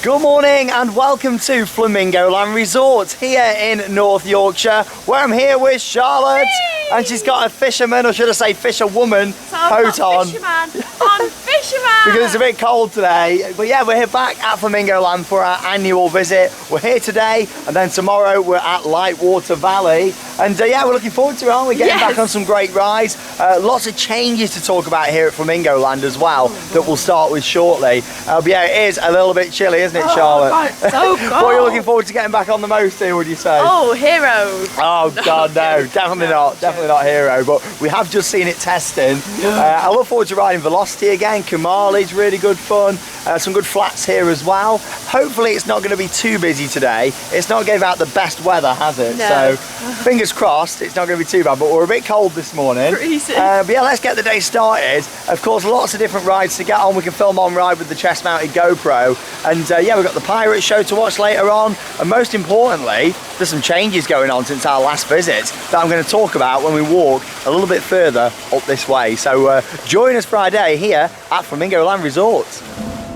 Good morning and welcome to Flamingo Land Resort here in North Yorkshire, where I'm here with Charlotte. Hey! And she's got a fisherman, or should I say fisherwoman, coat on. Fisherman. Because it's a bit cold today. But yeah, we're here back at Flamingo Land for our annual visit. We're here today and then tomorrow we're at Lightwater Valley. And yeah, we're looking forward to it, aren't we? Getting back on some great rides. Lots of changes to talk about here at Flamingo Land as well that we'll start with shortly. But yeah, it is a little bit chilly, isn't it, Charlotte? God, so cold. What are you looking forward to getting back on the most here, would you say? Oh, Hero. Oh God, no, definitely not. Definitely not Hero, but we have just seen it testing. I look forward to riding Velocity again. Kumali's really good fun. Some good flats here as well. Hopefully it's not going to be too busy today. It's not gave out the best weather, has it? No. So fingers crossed it's not going to be too bad, but we're a bit cold this morning. Freezing. But yeah, let's get the day started. Of course, lots of different rides to get on. We can film on ride with the chest-mounted GoPro. And yeah, we've got the Pirates show to watch later on. And most importantly, there's some changes going on since our last visit that I'm going to talk about when we walk a little bit further up this way. So join us for our day here at Flamingo Land Resort.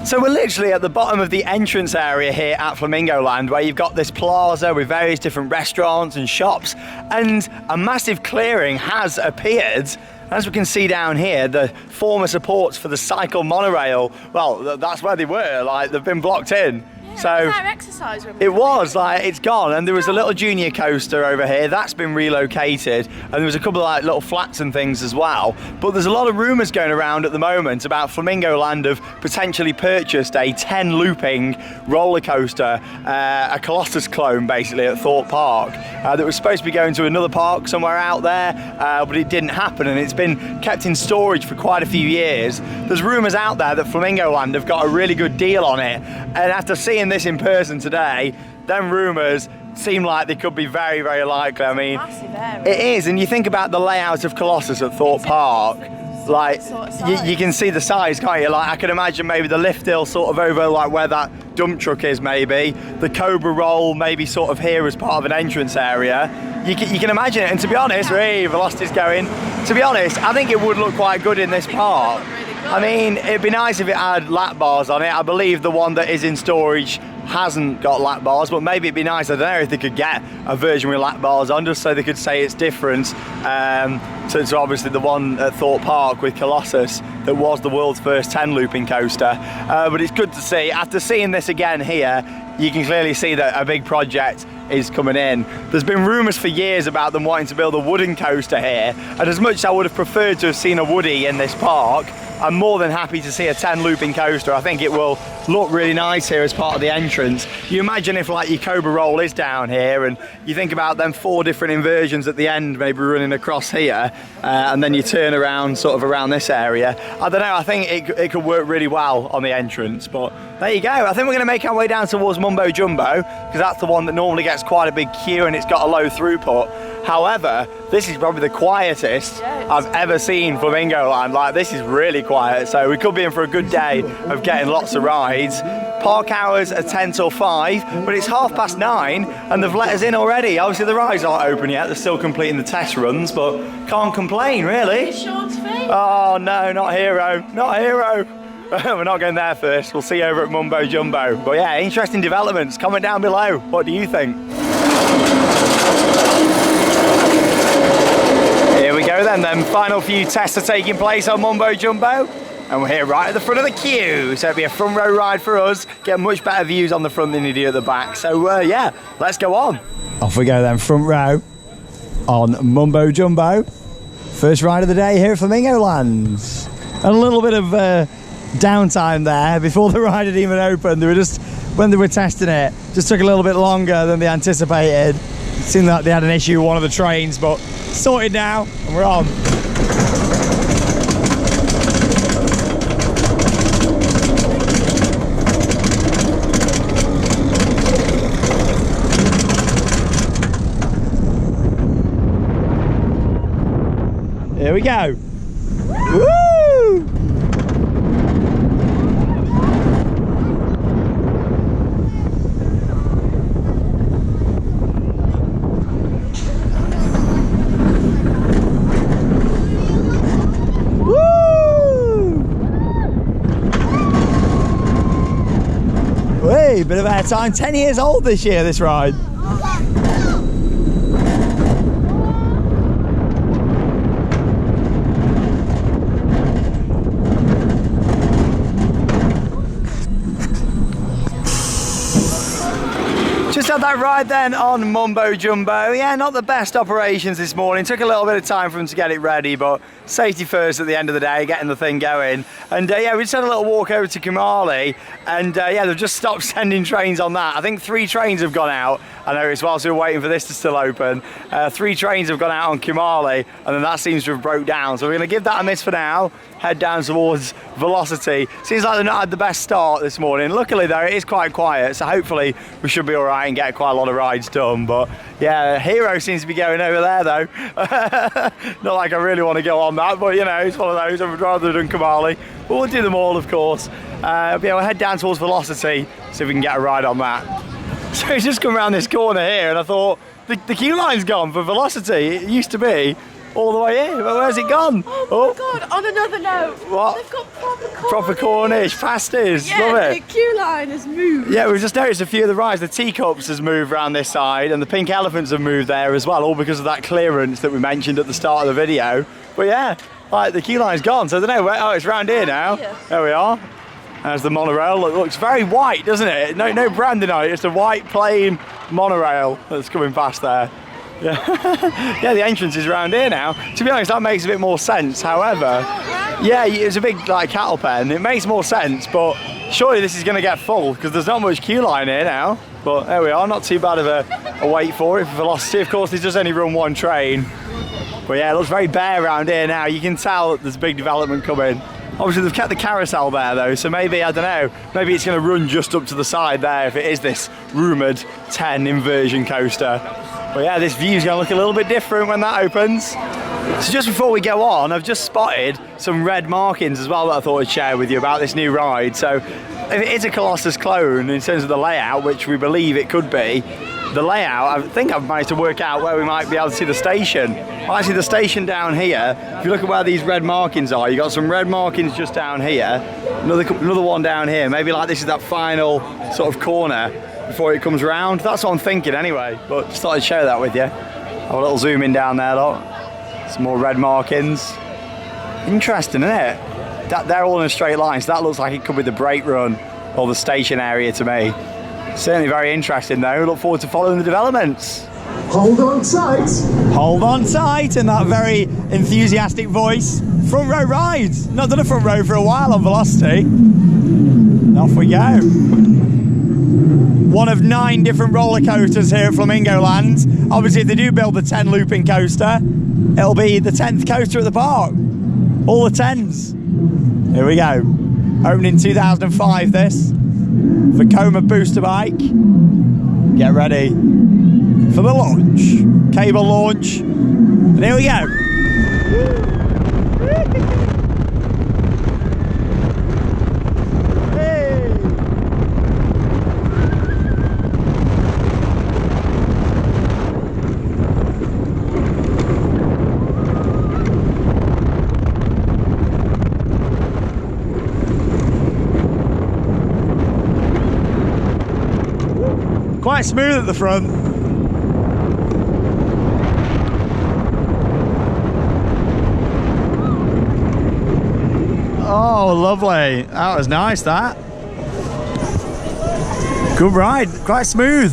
So we're literally at the bottom of the entrance area here at Flamingo Land, where you've got this plaza with various different restaurants and shops, and a massive clearing has appeared. As we can see down here, the former supports for the cycle monorail, well, that's where they were, like they've been blocked in. So our exercise room. it was like it's gone, and there was a little junior coaster over here that's been relocated, and there was a couple of like little flats and things as well. But there's a lot of rumours going around at the moment about Flamingo Land have potentially purchased a 10 looping roller coaster, a Colossus clone basically at Thorpe Park, that was supposed to be going to another park somewhere out there, but it didn't happen, and it's been kept in storage for quite a few years. There's rumours out there that Flamingo Land have got a really good deal on it, and after seeing this in person today, them rumours seem like they could be very, very likely. I mean, Massive area. it is, and you think about the layout of Colossus at Thorpe Park, like you can see the size, can't you? Like I can imagine maybe the lift hill sort of over like where that dump truck is, maybe the Cobra Roll maybe sort of here as part of an entrance area. You can imagine it, and to be honest, Velocity's going. To be honest, I think it would look quite good in this park. I mean, it'd be nice if it had lap bars on it. I believe the one that is in storage hasn't got lap bars, but maybe it'd be nice, I don't know, if they could get a version with lap bars on, just so they could say it's different to obviously the one at Thorpe Park with Colossus that was the world's first 10 looping coaster. But it's good to see. After seeing this again here, you can clearly see that a big project is coming in. There's been rumours for years about them wanting to build a wooden coaster here, and as much as I would have preferred to have seen a Woody in this park, I'm more than happy to see a 10 looping coaster. I think it will look really nice here as part of the entrance. You imagine if like your Cobra Roll is down here, and you think about them 4 different inversions at the end maybe running across here, and then you turn around sort of around this area. I don't know, I think it could work really well on the entrance, but there you go. I think we're going to make our way down towards Mumbo Jumbo, because that's the one that normally gets quite a big queue and it's got a low throughput. However, this is probably the quietest I've ever seen Flamingo Land. Like, this is really quiet, so we could be in for a good day of getting lots of rides. Park hours are 10 till 5, but it's 9:30 and they've let us in already. Obviously the rides aren't open yet, they're still completing the test runs, but can't complain really. Shawn's feet. Oh no, not Hero, not Hero. We're not going there first, we'll see you over at Mumbo Jumbo. But yeah, interesting developments, comment down below, what do you think? Here we go then, final few tests are taking place on Mumbo Jumbo, and we're here right at the front of the queue, so it'll be a front row ride for us, get much better views on the front than you do at the back, so yeah, let's go on. Off we go then, front row on Mumbo Jumbo, first ride of the day here at Flamingo Land. And a little bit of downtime there before the ride had even opened. They were just, when they were testing it, just took a little bit longer than they anticipated. It seemed like they had an issue with one of the trains, but sorted now and we're on. Here we go. Woo! Hey, bit of airtime. 10 years old this year, this ride. Just had that ride then on Mumbo Jumbo. Yeah, not the best operations this morning. Took a little bit of time for them to get it ready, but safety first at the end of the day, getting the thing going. And yeah, we just had a little walk over to Kumali, and yeah, they've just stopped sending trains on that. I think 3 trains have gone out. I noticed whilst we were waiting for this to still open. 3 trains have gone out on Kumali, and then that seems to have broke down. So we're going to give that a miss for now. Head down towards Velocity. Seems like they've not had the best start this morning. Luckily though, it is quite quiet, so hopefully we should be all right and get quite a lot of rides done. But yeah, Hero seems to be going over there though. Not like I really want to go on that, but you know, it's one of those. I would rather have done Kumali, but we'll do them all, of course. Yeah, we'll head down towards Velocity, see if we can get a ride on that. So it's just come around this corner here, and I thought the queue line's gone for Velocity. It used to be all the way in, but where's it gone? Oh my God, on another note, what? They've got proper Proper Cornish, pasties, yeah, love it. The queue line has moved. Yeah, we've just noticed a few of the rides. The teacups has moved around this side, and the pink elephants have moved there as well, all because of that clearance that we mentioned at the start of the video. But yeah, like the queue line's gone, so I don't know where. Oh, it's round here now. Yeah. There we are. There's the monorail. It looks very white, doesn't it? No branding on it. It's a white plain monorail that's coming past there. Yeah, yeah, the entrance is round here now. To be honest, that makes a bit more sense. However, yeah, it's a big like cattle pen. It makes more sense, but surely this is going to get full because there's not much queue line here now. But there we are, not too bad of a wait for it for Velocity. Of course, this does only run 1 train. But yeah, it looks very bare around here now. You can tell that there's big development coming. Obviously, they've kept the carousel there though, so maybe, I don't know, maybe it's going to run just up to the side there if it is this rumoured 10 inversion coaster. But yeah, this view's going to look a little bit different when that opens. So just before we go on, I've just spotted some red markings as well that I thought I'd share with you about this new ride. So if it is a Colossus clone in terms of the layout, which we believe it could be, the layout, I think I've managed to work out where we might be able to see the station. Well, actually the station down here, if you look at where these red markings are, you've got some red markings just down here, another one down here, maybe like this is that final sort of corner before it comes round. That's what I'm thinking anyway, but just thought I'd share that with you. Have a little zoom in down there, look. Some more red markings. Interesting, isn't it? They're all in a straight line, so that looks like it could be the brake run or the station area to me. Certainly very interesting though. Look forward to following the developments. Hold on tight. Hold on tight in that very enthusiastic voice. Front row rides. Not done a front row for a while on Velocity. Off we go. One of 9 different roller coasters here at Flamingo Land. Obviously if they do build the 10 looping coaster, it'll be the 10th coaster at the park. All the 10s. Here we go. Opened in 2005 this. Vekoma booster bike. Get ready for the launch. Cable launch. And here we go. Quite smooth at the front. Oh, lovely. That was nice, that. Good ride, quite smooth.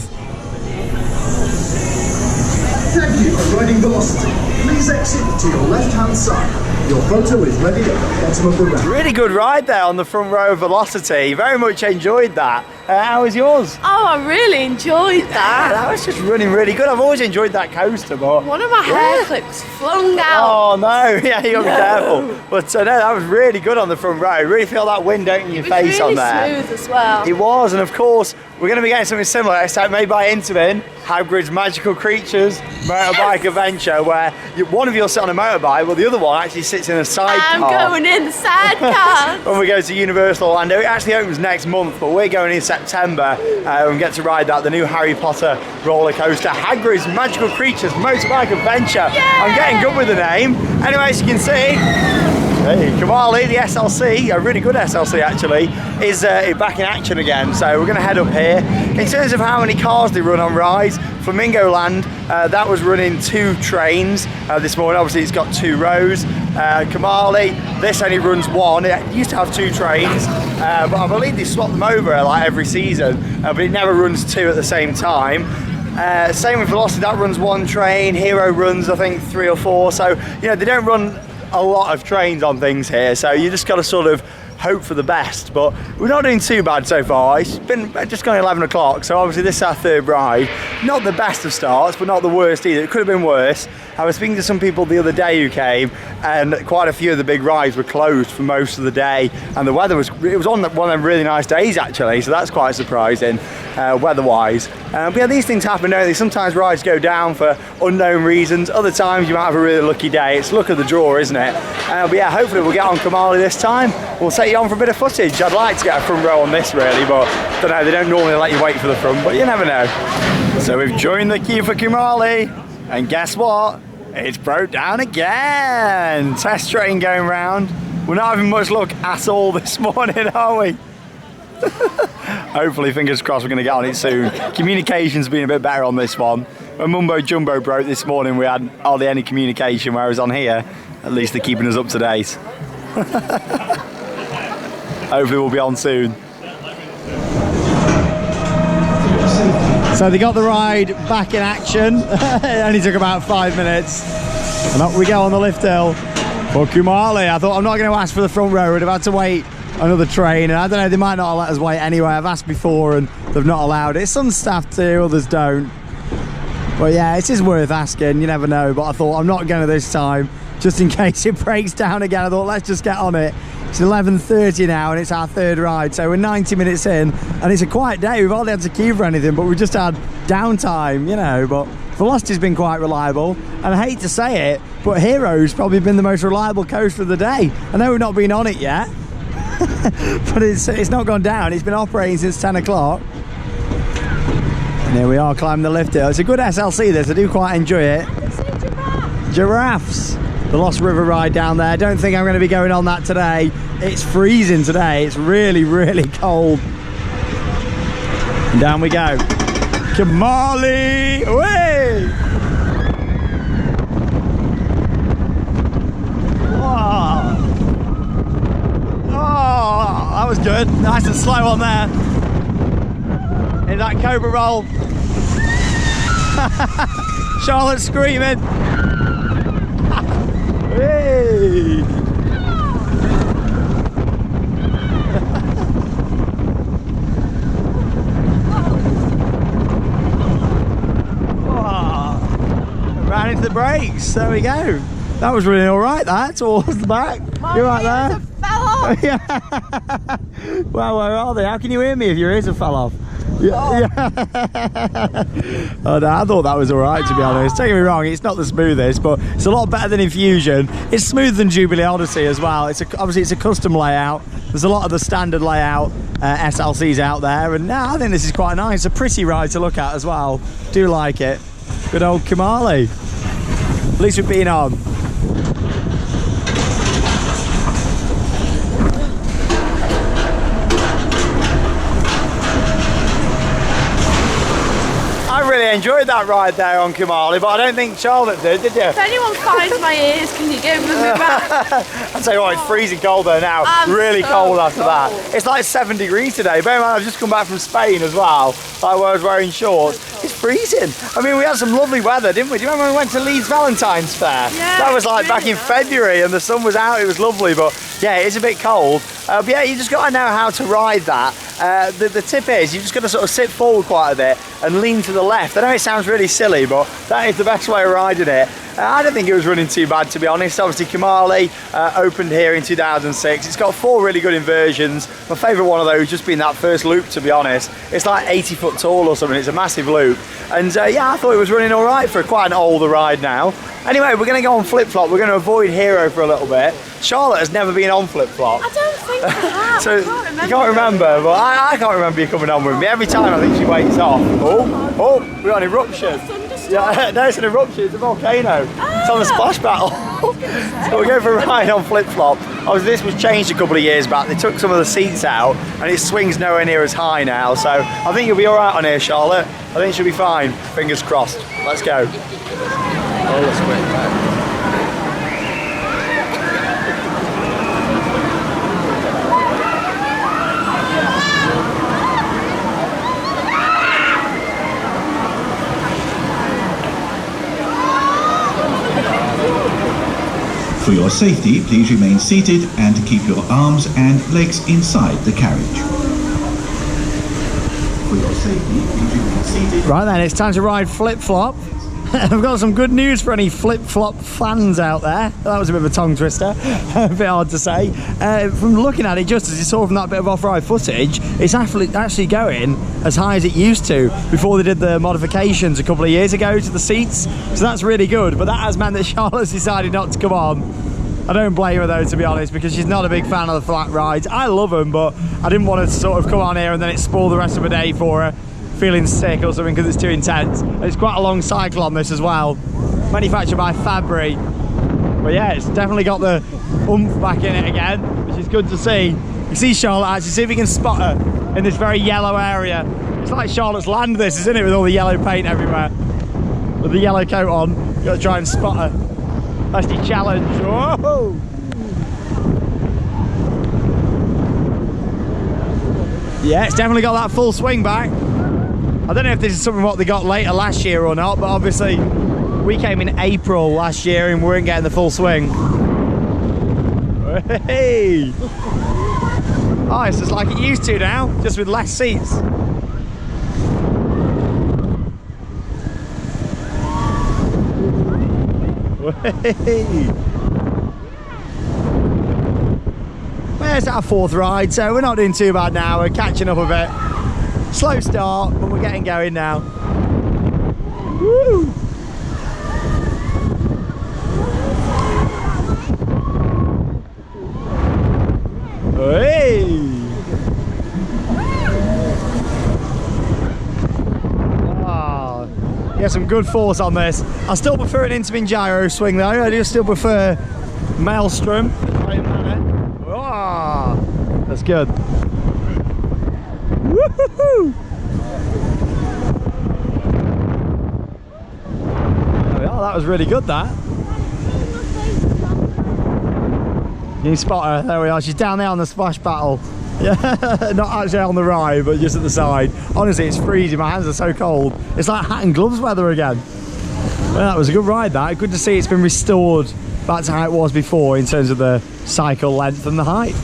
Thank you for riding Velocity. Please exit to your left-hand side. Your photo is ready at the bottom of the ramp. Really good ride there on the front row of Velocity. Very much enjoyed that. How was yours? Oh, I really enjoyed that. That was just running really good. I've always enjoyed that coaster, but One of my hair clips flung out. oh no, yeah, you gotta be careful. But no, that was really good on the front row. Really feel that wind out in your It was face really on there. smooth as well. It was, and of course, we're going to be getting something similar next time, made by Intermin, Hagrid's Magical Creatures motorbike adventure, where one of you will sit on a motorbike, while the other one actually sits in a sidecar. I'm going in the sidecar. When we go to Universal Orlando. It actually opens next month, but we're going in September and get to ride that, the new Harry Potter roller coaster, Hagrid's Magical Creatures motorbike adventure. Yay! I'm getting good with the name. Anyway, as you can see, Hey, Kumali, the SLC, a really good SLC actually, is back in action again. So we're going to head up here. In terms of how many cars they run on rides, Flamingo Land, that was running 2 trains this morning. Obviously, it's got 2 rows. Kumali, this only runs 1. It used to have 2 trains, but I believe they swap them over like every season, but it never runs 2 at the same time. Same with Velocity, that runs 1 train. Hero runs, I think, 3 or 4. So, you know, they don't run a lot of trains on things here, so you just got to sort of hope for the best, but we're not doing too bad so far. It's been just gone 11 o'clock, so obviously this is our 3rd ride. Not the best of starts, but not the worst either. It could have been worse. I was speaking to some people the other day who came, and quite a few of the big rides were closed for most of the day, and the weather was on one of them really nice days actually, so that's quite surprising weather-wise. But yeah, these things happen, don't they? Sometimes rides go down for unknown reasons. Other times you might have a really lucky day. It's luck of the draw, isn't it? But yeah, hopefully we'll get on Kumali this time. We'll take you on for a bit of footage. I'd like to get a front row on this really, but I don't know, they don't normally let you wait for the front, but you never know. So we've joined the queue for Kumali, and guess what? It's broke down again. Test train going round. We're not having much luck at all this morning, are we? Hopefully, fingers crossed, we're going to get on it soon. Communication's been a bit better on this one. When Mumbo Jumbo broke this morning, we had hardly any communication, whereas on here, at least they're keeping us up to date. Hopefully we'll be on soon. So they got the ride back in action. It only took about 5 minutes. And up we go on the lift hill for Kumali. I thought, I'm not going to ask for the front row. We'd have had to wait another train, and I don't know, they might not let us wait anyway. I've asked before and they've not allowed it. Some staff do, others don't. But yeah, it is worth asking, you never know. But I thought, I'm not going to this time, just in case it breaks down again. I thought, let's just get on it. It's 11:30 now and it's our 3rd ride, so we're 90 minutes in, and it's a quiet day. We've hardly had to queue for anything, but we've just had downtime, you know. But Velocity's been quite reliable, and I hate to say it, but Hero's probably been the most reliable coaster of the day. I know we've not been on it yet, but it's not gone down. It's been operating since 10 o'clock. And here we are climbing the lift hill. It's a good SLC this, I do quite enjoy it. Giraffes. The Lost River ride down there. Don't think I'm going to be going on that today. It's freezing today. It's really, really cold. And down we go. Kumali! Away! Whoa. Oh, that was good. Nice and slow on there. In that Cobra roll. Charlotte screaming. Hey! Ran into the brakes. There we go. That was really all right. That towards the back. You're right there. Fell off. Yeah. Well, where are they? How can you hear me if your ears have fell off? Yeah. Oh no, I thought that was alright, to be honest. Don't get me wrong, it's not the smoothest, but it's a lot better than Infusion. It's smoother than Jubilee Odyssey as well. Obviously it's a custom layout. There's a lot of the standard layout SLCs out there, and I think this is quite nice. It's a pretty ride to look at as well. Do like it. Good old Kumali. At least we've been on. I really enjoyed that ride there on Kumali, but I don't think Charlotte did you? If anyone finds my ears, can you give them me back? I'll tell you what, it's freezing cold there now. Really so cold after that. cold. It's like 7 degrees today. Bear in mind, I've just come back from Spain as well, like where I was wearing shorts. It's freezing. I mean, we had some lovely weather, didn't we? Do you remember when we went to Leeds Valentine's Fair? Yeah, that was like back in nice. February and the sun was out, it was lovely, but yeah, it's a bit cold. But yeah, you just got to know how to ride that. The tip is, you just got to sort of sit forward quite a bit and lean to the left. I know it sounds really silly, but that is the best way of riding it. I don't think it was running too bad, to be honest. Obviously, Kumali opened here in 2006. It's got 4 really good inversions. My favourite one of those just being that first loop, to be honest. It's like 80 foot tall or something. It's a massive loop. And yeah, I thought it was running all right for quite an older ride now. Anyway, we're going to go on flip-flop. We're going to avoid Hero for a little bit. Charlotte has never been on flip-flop. I don't think I have. So I can't remember. you can't remember, but I can't remember you coming on with me. Every time I think she wakes off. Oh, we got an eruption. Yeah, no, it's an eruption. It's a volcano. It's on the splash battle. So we'll go for a ride on flip-flop. Obviously this was changed a couple of years back. They took some of the seats out and it swings nowhere near as high now. So I think you'll be all right on here, Charlotte. I think she'll be fine. Fingers crossed. Let's go. Oh, that's quick. For your safety, please remain seated and keep your arms and legs inside the carriage. For your safety, please remain seated. Right then, it's time to ride flip-flop. I've got some good news for any flip-flop fans out there. That was a bit of a tongue twister, a bit hard to say. From looking at it, just as you saw from that bit of off-road footage, it's actually going as high as it used to before they did the modifications a couple of years ago to the seats. So that's really good, but that has meant that Charlotte's decided not to come on. I don't blame her though, to be honest, because she's not a big fan of the flat rides. I love them, but I didn't want to sort of come on here and then it spoil the rest of the day for her, feeling sick or something because it's too intense. And it's quite a long cycle on this as well, manufactured by Fabry. But yeah, it's definitely got the oomph back in it again, which is good to see. You see Charlotte actually, see if you can spot her in this very yellow area. It's like Charlotte's Land this, isn't it, with all the yellow paint everywhere. With the yellow coat on, you've got to try and spot her. That's the challenge. Whoa! Yeah, it's definitely got that full swing back. I don't know if this is something what they got later last year or not, but obviously we came in April last year and we weren't getting the full swing. Hey! Oh, it's just like it used to now, just with less seats. Well, it's our fourth ride, so we're not doing too bad now. We're catching up a bit. Slow start, but we're getting going now. Woo! Hey! Oh, get some good force on this. I still prefer an intermin gyro swing though. I do still prefer Maelstrom. Oh, that's good. Woohoo! Oh, that was really good, that. You can spot her, there we are, she's down there on the splash battle. Yeah, not actually on the ride, but just at the side. Honestly, it's freezing, my hands are so cold. It's like hat and gloves weather again. Well, that was a good ride, that. Good to see it's been restored back to how it was before in terms of the cycle length and the height.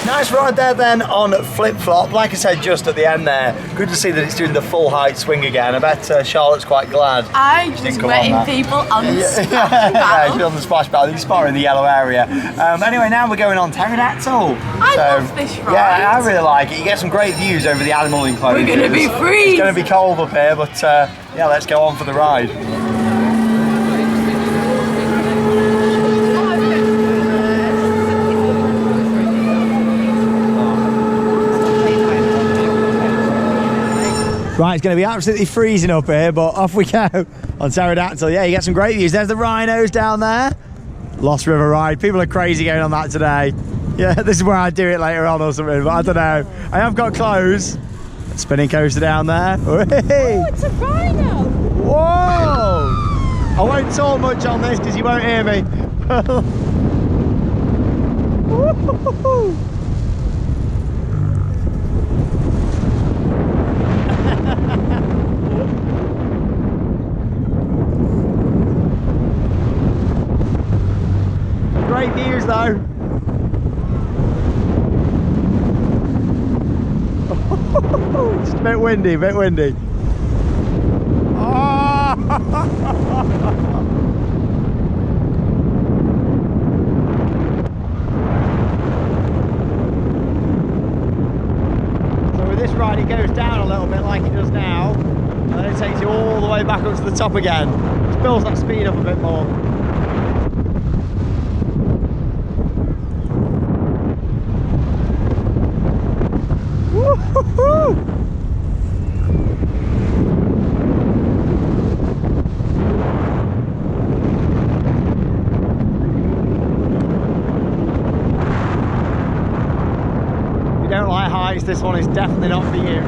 Nice ride there then on flip-flop. Like I said just at the end there, good to see that it's doing the full height swing again. I bet Charlotte's quite glad. I was wetting people on the splash battle. Yeah, she's on the splash battle. You spot her in the yellow area. Anyway, now we're going on Pterodactyl. I love this ride. Yeah, I really like it. You get some great views over the animal enclosures. We're going to be free. It's going to be cold up here, but yeah, let's go on for the ride. Right, it's going to be absolutely freezing up here, but off we go on Pterodactyl. Yeah, you get some great views. There's the rhinos down there. Lost River ride. People are crazy going on that today. Yeah, this is where I do it later on or something, but I don't know. I have got clothes. Spinning coaster down there. Oh, it's a rhino. Whoa! I won't talk much on this because you won't hear me. Great views though. Just a bit windy, Oh! So with this ride it goes down a little bit like it does now, and then it takes you all the way back up to the top again. Just builds that speed up a bit more. If you don't like heights, this one is definitely not for you.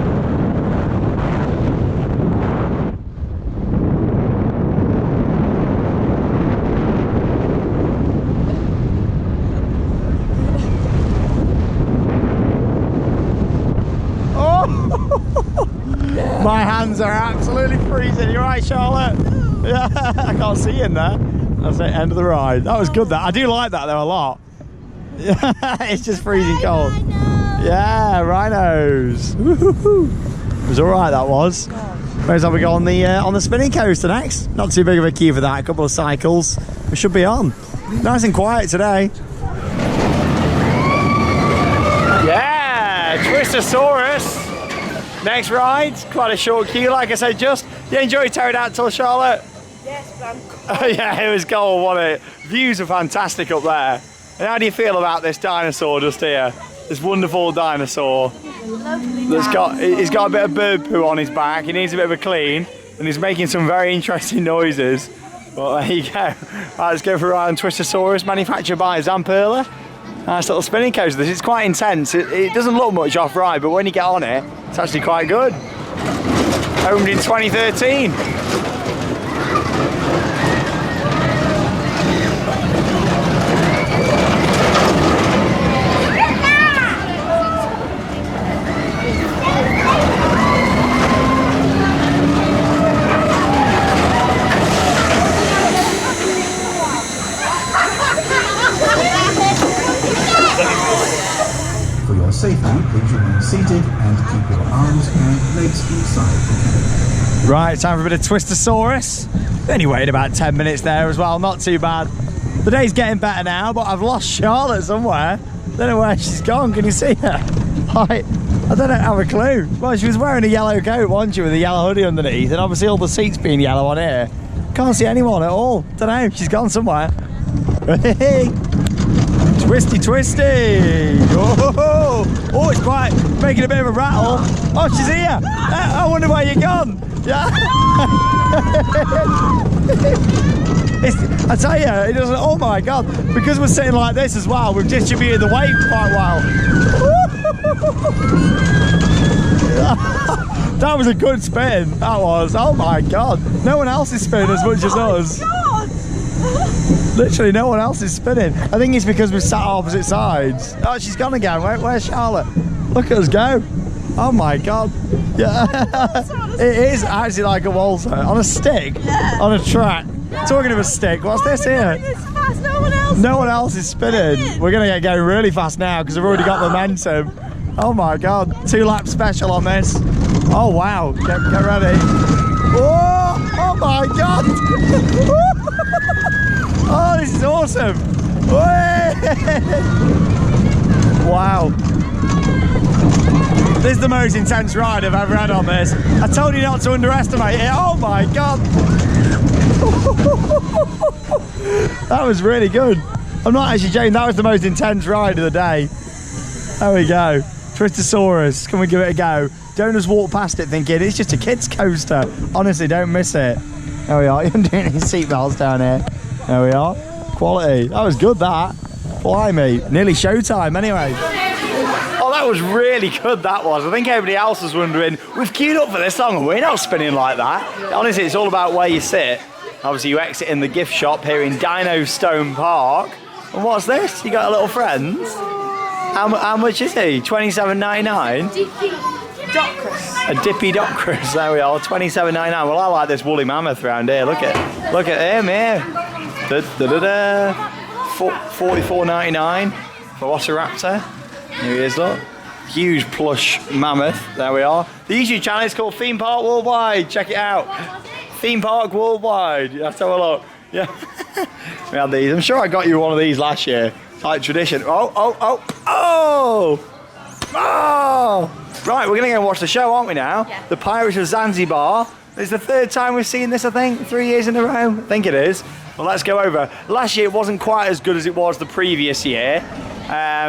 My hands are absolutely freezing. You're right, Charlotte? Yeah, I can't see you in there. That's the end of the ride. That was good, that. I do like that, though, a lot. It's just freezing cold. Yeah, rhinos. It was all right, that was. Whereas we go on the spinning coaster next. Not too big of a queue for that. A couple of cycles. We should be on. Nice and quiet today. Yeah, Twistosaurus. Next ride, quite a short queue, like I said. Just you enjoy pterodactyl, Charlotte? Yes, but I'm Oh yeah, it was cold, wasn't it? Views are fantastic up there. And how do you feel about this dinosaur just here? This wonderful dinosaur that's he's got a bit of bird poo on his back. He needs a bit of a clean, and he's making some very interesting noises. Well, there you go. Right, let's go for a ride on Twistosaurus, manufactured by Zamperla. Nice little spinning coaster. This is quite intense. It doesn't look much off ride, but when you get on it, it's actually quite good. Opened in 2013. For your safety, please remain seated and keep your arms and legs inside the canopy. Right, time for a bit of Twistosaurus. Only waited about 10 minutes there as well, not too bad. The day's getting better now, but I've lost Charlotte somewhere. Don't know where she's gone, can you see her? I don't have a clue. Well, she was wearing a yellow coat, wasn't she, with a yellow hoodie underneath, and obviously all the seats being yellow on here. Can't see anyone at all. Don't know, she's gone somewhere. Hey, twisty, twisty. Oh, it's quite making a bit of a rattle. Oh, she's here. I wonder where you're gone. Yeah. I tell you, it doesn't. Oh my God! Because we're sitting like this as well, we've distributed the weight quite well. That was a good spin. That was. Oh my God! No one else is spinning as much as us. God. Literally, no one else is spinning. I think it's because we've sat on opposite sides. Oh, she's gone again. Where's Charlotte? Look at us go. Oh my God. Yeah. It is actually like a waltzer on a stick, on a track. Talking of a stick, what's this here? No one else is spinning. We're gonna get going really fast now because we've already got momentum. Oh my God, 2 lap special on this. Oh wow, get ready. Oh my God. Oh, this is awesome. Wow. This is the most intense ride I've ever had on this. I told you not to underestimate it. Oh my God. That was really good. I'm not actually joking, that was the most intense ride of the day. There we go. Twistosaurus, can we give it a go? Don't just walk past it thinking it's just a kid's coaster. Honestly, don't miss it. There we are, you're doing these seatbelts down here. There we are. Quality. That was good, that. Blimey. Nearly showtime anyway. Oh, that was really good, that was. I think everybody else was wondering, we've queued up for this long and we're not spinning like that. Honestly, it's all about where you sit. Obviously, you exit in the gift shop here in Dino Stone Park. And what's this? You got a little friend? How much is he? $27.99? A Dippy Docris. There we are, $27.99. Well, I like this woolly mammoth around here. Look at him here. $44.99 Velociraptor. Here he is, look. Huge plush mammoth. There we are. The YouTube channel is called Theme Park Worldwide. Check it out. Theme Park Worldwide. Let's have a look. Yeah. We had these. I'm sure I got you one of these last year. It's like tradition. Oh! Right, we're going to go and watch the show, aren't we now? Yeah. The Pirates of Zanzibar. It's the 3rd time we've seen this, I think. 3 years in a row. I think it is. Well, let's go over. Last year it wasn't quite as good as it was the previous year.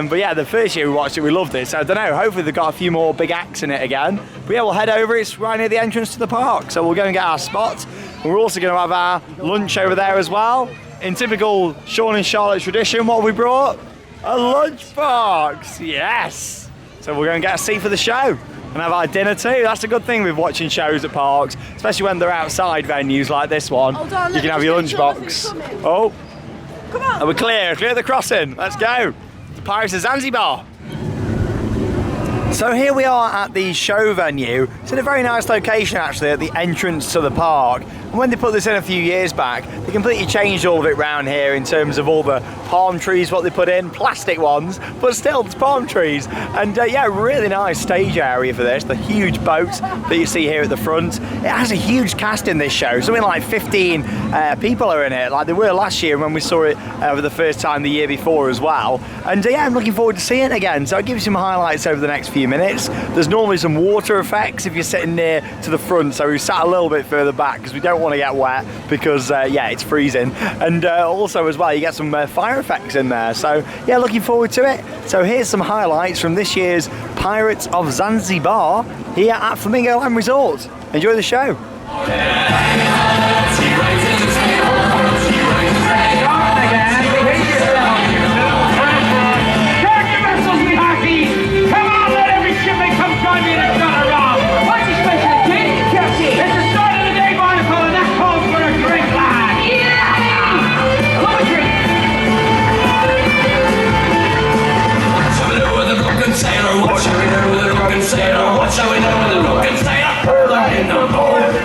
But yeah, the first year we watched it, we loved it. So I don't know, hopefully they've got a few more big acts in it again. But yeah, we'll head over. It's right near the entrance to the park. So we'll go and get our spot. We're also going to have our lunch over there as well. In typical Shawn and Charlotte tradition, what have we brought? A lunchbox, yes! So we'll go and get a seat for the show and have our dinner too. That's a good thing with watching shows at parks, especially when they're outside venues like this one. Hold on, you can have your lunchbox. Oh, Come on. and we're clear the crossing. Let's go. The Pirates of Zanzibar. So here we are at the show venue. It's in a very nice location actually at the entrance to the park. And when they put this in a few years back, they completely changed all of it round here in terms of all the palm trees, what they put in, plastic ones, but still it's palm trees. And yeah, really nice stage area for this. The huge boat that you see here at the front. It has a huge cast in this show. Something like 15 people are in it, like they were last year when we saw it for the first time the year before as well. And yeah, I'm looking forward to seeing it again. So I'll give you some highlights over the next few minutes. There's normally some water effects if you're sitting near to the front, so we sat a little bit further back because we don't want to get wet because yeah, it's freezing. And also as well, you get some fire effects in there. So yeah, looking forward to it. So here's some highlights from this year's Pirates of Zanzibar here at Flamingo Land Resort. Enjoy the show.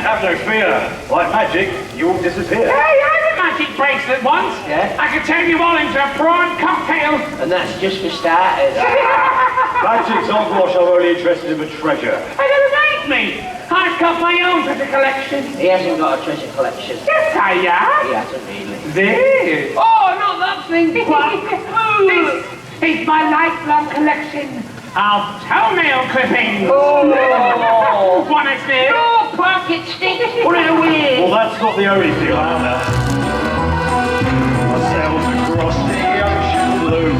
Have no fear. Like magic, you will disappear. Hey, I had a magic bracelet once. Yeah? I could turn you all into a prawn cocktail. And that's just for starters. Magic's not what I'm only interested in the treasure. I never made me. I've got my own treasure collection. He hasn't got a treasure collection. Yes, I have. He hasn't really. This. Oh, not that thing. This is my lifelong collection of toenail clippings. Oh. Wanna see? Oh, pocket stick. Put it away. Well, that's not the only thing I have. I sailed across the ocean blue.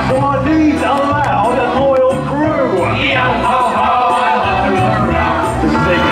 So I need a loud and loyal crew. To sing.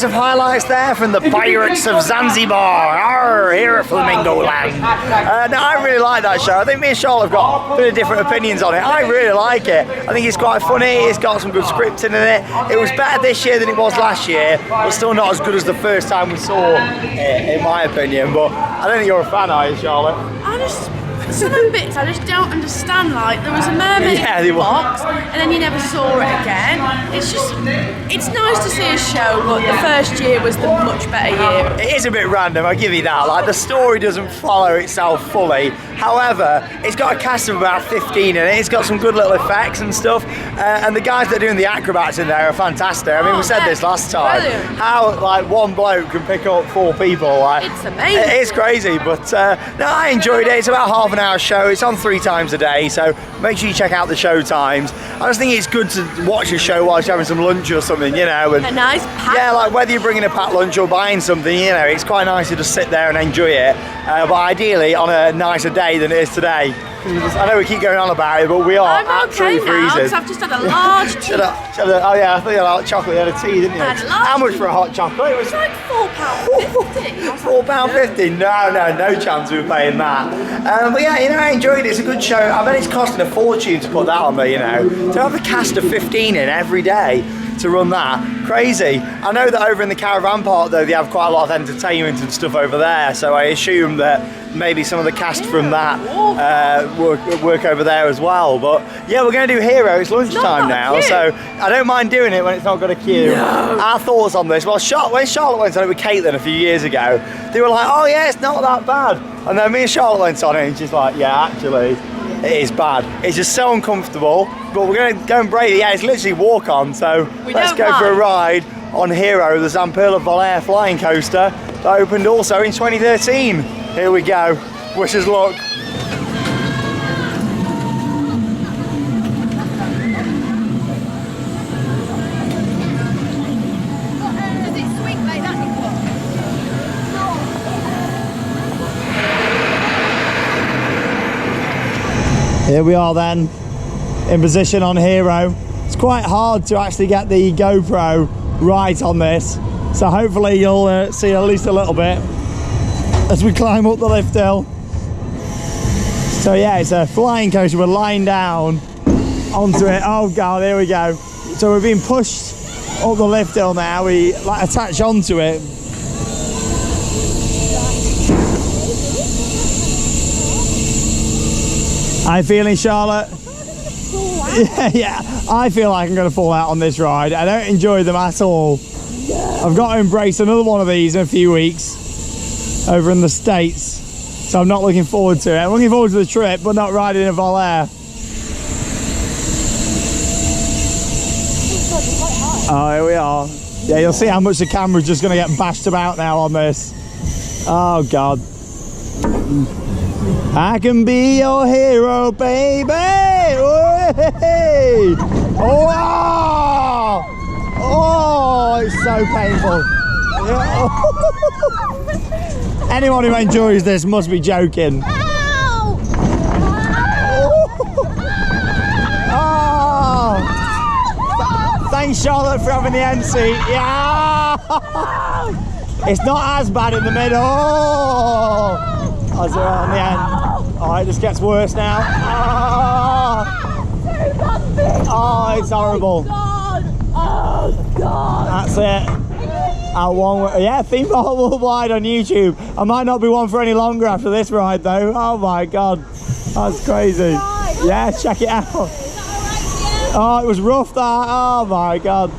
Of highlights there from the Pirates of Zanzibar here at Flamingo Land. No, I really like that show. I think me and Charlotte have got a bit of different opinions on it. I really like it. I think it's quite funny. It's got some good scripting in it. It was better this year than it was last year, but still not as good as the first time we saw it, in my opinion. But I don't think you're a fan, are you, Charlotte? Some of the bits I just don't understand. Like there was a mermaid in the box, and then you never saw it again. It's nice to see a show, but the first year was the much better year. It is a bit random, I'll give you that. Like the story doesn't follow itself fully. However, it's got a cast of about 15 in it. It's got some good little effects and stuff. And the guys that are doing the acrobats in there are fantastic. I mean, we said this last time. Brilliant. How like one bloke can pick up 4 people. Like, It's amazing. It is crazy, but no, I enjoyed it. It's about half half-an-hour show. It's on 3 times a day, so make sure you check out the show times. I just think it's good to watch a show whilst you're having some lunch or something, you know. And a nice pack. yeah, like whether you're bringing a packed lunch or buying something, you know, it's quite nice to just sit there and enjoy it. But ideally on a nicer day than it is today. I know we keep going on about it, but we are I'm absolutely okay now, freezing. because I've just had a large tea. Oh yeah, I thought you had a hot chocolate. You had a tea, didn't you? I had a large How much tea. for a hot chocolate? It was It's like £4.50. £4.50. No chance we were paying that. But yeah, you know, I enjoyed it. It's a good show. I bet it's costing a fortune to put that on there, you know. To have a cast of 15 in every day to run that, crazy. I know that over in the caravan park though, they have quite a lot of entertainment and stuff over there, so I assume that maybe some of the cast from that work over there as well. But yeah, we're going to do Hero. It's lunchtime now, so I don't mind doing it when it's not got a queue. No. Our thoughts on this, well, when Charlotte went on it with Caitlin a few years ago, they were like, oh yeah, it's not that bad. And then me and Charlotte went on it and she's like, yeah, actually, it is bad. It's just so uncomfortable, but we're going to go and break it. Yeah, it's literally walk on, so let's go for a ride on Hero, the Zamperla Volair flying coaster that opened also in 2013. Here we go. Wish us luck. Here we are then, in position on Hero. It's quite hard to actually get the GoPro right on this, so hopefully you'll see at least a little bit as we climb up the lift hill. So yeah, it's a flying coaster. We're lying down onto it. Oh God, here we go. So we're being pushed up the lift hill now. We like attach onto it. How you feeling, Charlotte? Yeah, I feel like I'm going to fall out on this ride. I don't enjoy them at all. I've got to embrace another one of these in a few weeks over in the States, so I'm not looking forward to it. I'm looking forward to the trip, but not riding a Volair. Oh, here we are. Yeah, you'll see how much the camera's just going to get bashed about now on this. Oh God. I can be your hero, baby. Hey. Oh, oh, it's so painful. Anyone who enjoys this must be joking. Oh. Thanks, Charlotte, for having the end seat. Yeah. It's not as bad in the middle. As on the end. Oh, it just gets worse now. Oh, it's horrible. Oh God. That's it. Yeah, theme park worldwide on YouTube. I might not be one for any longer after this ride though. Oh my God, that's crazy. Yeah, check it out. Oh, it was rough that. Oh my God.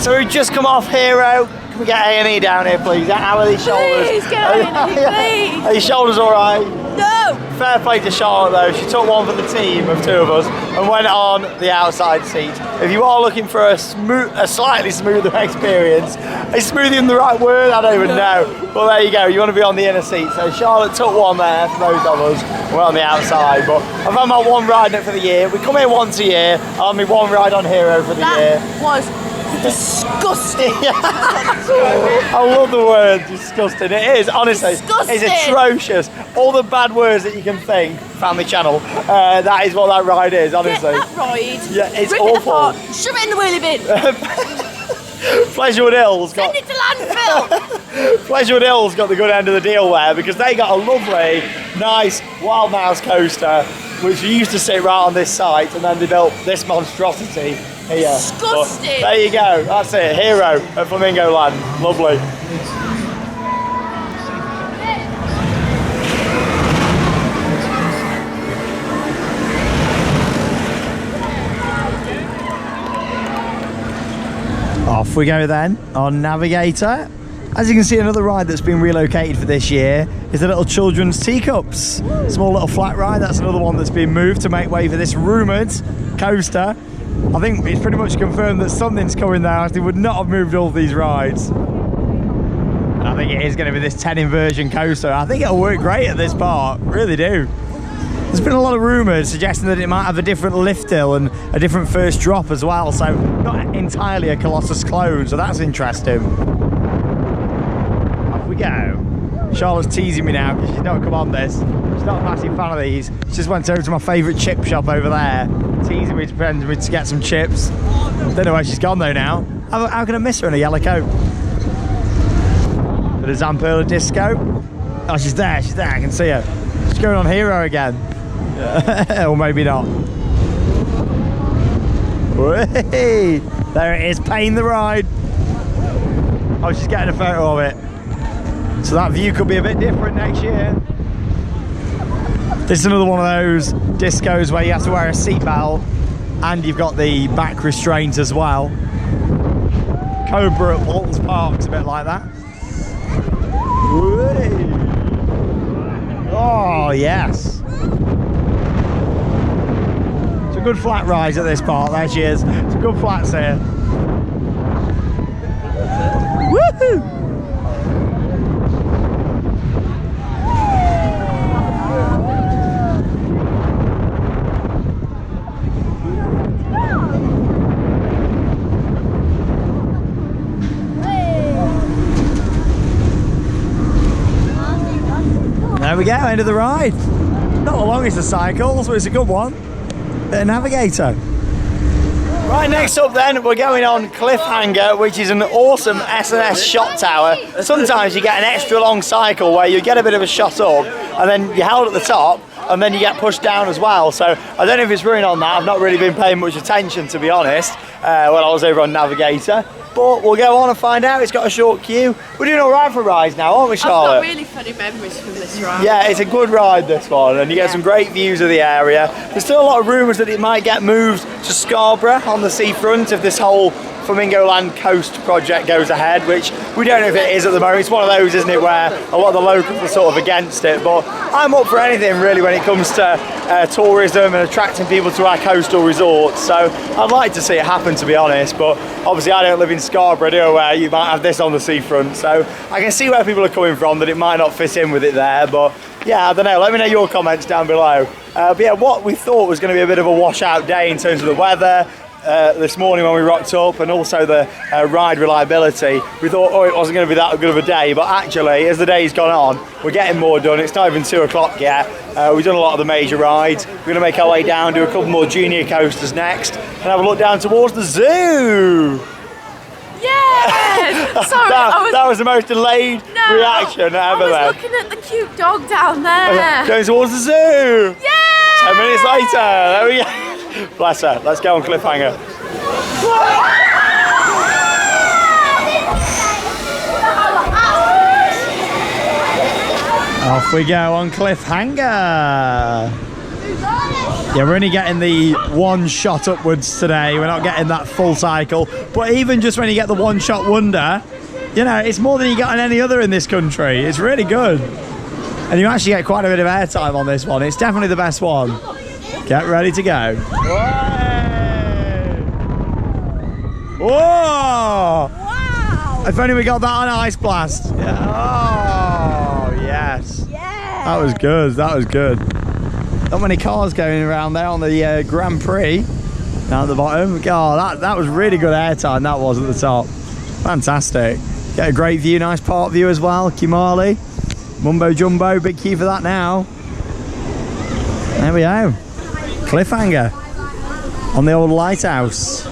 So we've just come off Hero. Can we get A&E down here, please? How are these shoulders? Please get A&E, please. Are your shoulders all right? No. Fair play to Charlotte though. She took one for the team of 2 of us and went on the outside seat. If you are looking for a slightly smoother experience, is smoothing the right word? I don't even know. But there you go. You want to be on the inner seat. So Charlotte took one there for those of us. We're on the outside. But I've had my one ride in it for the year. We come here once a year. I'll have my one ride on Hero for the year. That was disgusting. I love the word disgusting. It is, honestly. Disgusting. It's atrocious. All the bad words that you can think, Family Channel, that is what that ride is, honestly. Get that ride. Yeah, it's Rip awful. It apart, shove it in the wheelie bin. Pleasurewood Hills got... Send it to landfill. Pleasurewood Hills got the good end of the deal there because they got a lovely, nice Wild Mouse coaster which used to sit right on this site and then they built this monstrosity here. Disgusting. But there you go, that's it, Hero at Flamingo Land. Lovely. Off we go then on Navigator. As you can see, another ride that's been relocated for this year is the little children's teacups. Small little flat ride, that's another one that's been moved to make way for this rumoured coaster. I think it's pretty much confirmed that something's coming there, as they would not have moved all these rides. And I think it is going to be this 10 inversion coaster. I think it'll work great at this park, really do. There's been a lot of rumours suggesting that it might have a different lift hill and a different first drop as well, so not entirely a Colossus clone, so that's interesting. Off we go. Charlotte's teasing me now because she's not come on this. She's not a massive fan of these. She just went over to my favourite chip shop over there, teasing me to get some chips. Don't know where she's gone though now. How can I miss her in a yellow coat? Bit of Zamperla disco. Oh, she's there, I can see her. She's going on Hero again. Or maybe not. Whee! There it is, paying the ride. Oh, she's getting a photo of it. So that view could be a bit different next year. This is another one of those discos where you have to wear a seatbelt and you've got the back restraint as well. Cobra at Walton's Park's a bit like that. Whee! Oh, yes. Some good flat rides at this park. There she is. Some good flats here. Woohoo! There we go, end of the ride. Not the longest of cycles, but it's a good one. Bit of Navigator. Right, next up then, we're going on Cliffhanger, which is an awesome S&S shot tower. Sometimes you get an extra long cycle where you get a bit of a shot up, and then you're held at the top, and then you get pushed down as well. So I don't know if it's running on that. I've not really been paying much attention, to be honest, when I was over on Navigator. But we'll go on and find out. It's got a short queue. We're doing all right for rides now, aren't we, Charlotte? I've got really funny memories from this ride. Yeah, it's a good ride, this one, and you get some great views of the area. There's still a lot of rumours that it might get moved to Scarborough on the seafront if this whole Flamingo Land coast project goes ahead, which we don't know if it is at the moment. It's one of those, isn't it, where a lot of the locals are sort of against it, but I'm up for anything really when it comes to tourism and attracting people to our coastal resorts, so I'd like to see it happen, to be honest, but obviously I don't live in Scarborough, do I, where you might have this on the seafront, so I can see where people are coming from, that it might not fit in with it there, but yeah, I don't know, let me know your comments down below. But yeah, what we thought was going to be a bit of a washout day in terms of the weather, this morning when we rocked up, and also the ride reliability, we thought, oh, it wasn't going to be that good of a day, but actually as the day's gone on, we're getting more done. It's not even 2 o'clock yet. We've done a lot of the major rides. We're going to make our way down, do a couple more junior coasters next, and have a look down towards the zoo. Yeah! Sorry, that was the most delayed reaction ever. I was looking at the cute dog down there. Going towards the zoo. Yeah! 10 minutes later, there we go. Bless her. Let's go on Cliffhanger. Off we go on Cliffhanger. Yeah, we're only getting the one shot upwards today. We're not getting that full cycle. But even just when you get the one shot wonder, you know, it's more than you get on any other in this country. It's really good. And you actually get quite a bit of airtime on this one. It's definitely the best one. Get ready to go. Whoa! Wow! If only we got that on Ice Blast. Yeah. Oh, yes. Yeah. That was good. That was good. Not many cars going around there on the Grand Prix down at the bottom. Oh, that was really good airtime. That was at the top. Fantastic. Get a great view, nice park view as well. Kumali, Mumbo Jumbo, big queue for that now. There we go. Cliffhanger on the old lighthouse.